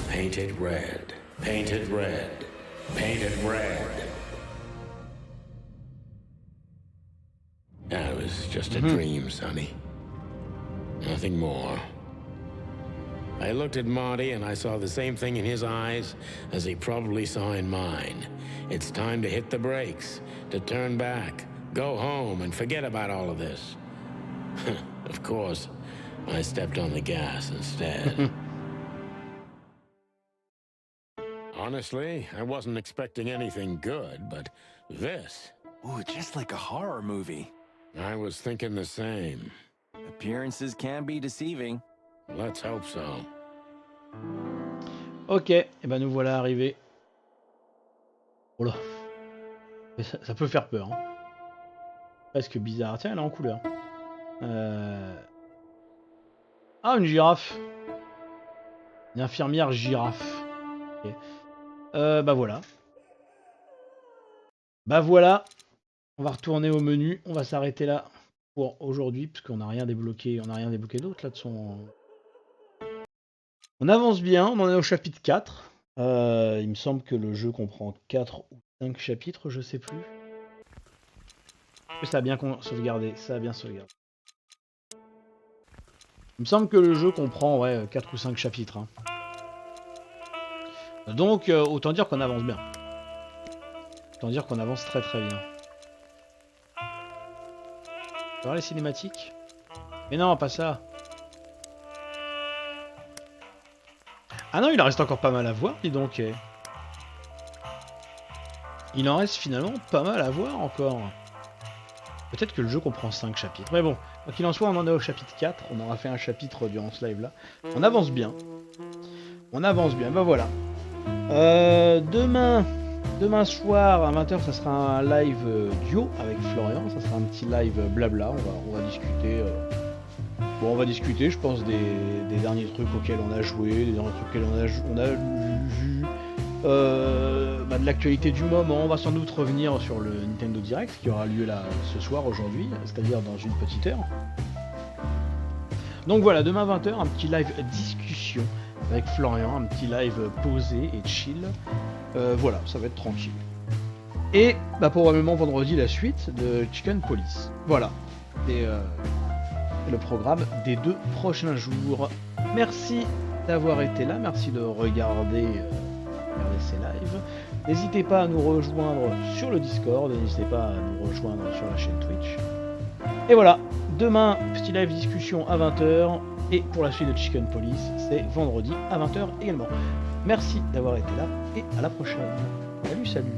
Painted red. Painted red. Painted red. That was just a dream, Sonny. Nothing more. I looked at Marty and I saw the same thing in his eyes as he probably saw in mine. It's time to hit the brakes, to turn back, go home and forget about all of this. Of course, I stepped on the gas instead. Honestly, I wasn't expecting anything good, but this... Ooh, just like a horror movie. I was thinking the same. Appearances can be deceiving. Let's hope so. Ok, et ben nous voilà arrivés. Oh là. Mais ça peut faire peur. Hein. Presque bizarre. Tiens, elle est en couleur. Ah, une girafe. Une infirmière girafe. Okay. Bah voilà. Bah voilà. On va retourner au menu. On va s'arrêter là pour aujourd'hui, parce qu'on n'a rien débloqué. On n'a rien débloqué d'autre là de son. On avance bien. On en est au chapitre 4. Il me semble que le jeu comprend 4 ou 5 chapitres, je sais plus. Ça a bien sauvegardé. Ça a bien sauvegardé. Il me semble que le jeu comprend ouais, 4 ou 5 chapitres. Hein. Donc, autant dire qu'on avance bien. Autant dire qu'on avance très très bien. Voir les cinématiques? Mais non, pas ça. Ah non, il en reste encore pas mal à voir, dis donc. Il en reste finalement pas mal à voir encore. Peut-être que le jeu comprend 5 chapitres. Mais bon, quoi qu'il en soit, on en est au chapitre 4. On aura fait un chapitre durant ce live-là. On avance bien. On avance bien, bah voilà. Demain soir à 20h, ça sera un live duo avec Florian. Ça sera un petit live blabla. On va discuter. Bon, on va discuter, je pense, des derniers trucs auxquels on a joué, des derniers trucs auxquels on a vu. De l'actualité du moment. On va sans doute revenir sur le Nintendo Direct qui aura lieu là ce soir, aujourd'hui, c'est-à-dire dans une petite heure. Donc voilà, demain 20h, un petit live discussion avec Florian, un petit live posé et chill. Voilà, ça va être tranquille. Et bah, probablement vendredi la suite de Chicken Police. Voilà. Et le programme des 2 prochains jours. Merci d'avoir été là, merci de regarder ces lives. N'hésitez pas à nous rejoindre sur le Discord, n'hésitez pas à nous rejoindre sur la chaîne Twitch. Et voilà, demain, petit live discussion à 20h, et pour la suite de Chicken Police, c'est vendredi à 20h également. Merci d'avoir été là, et à la prochaine. Salut, salut.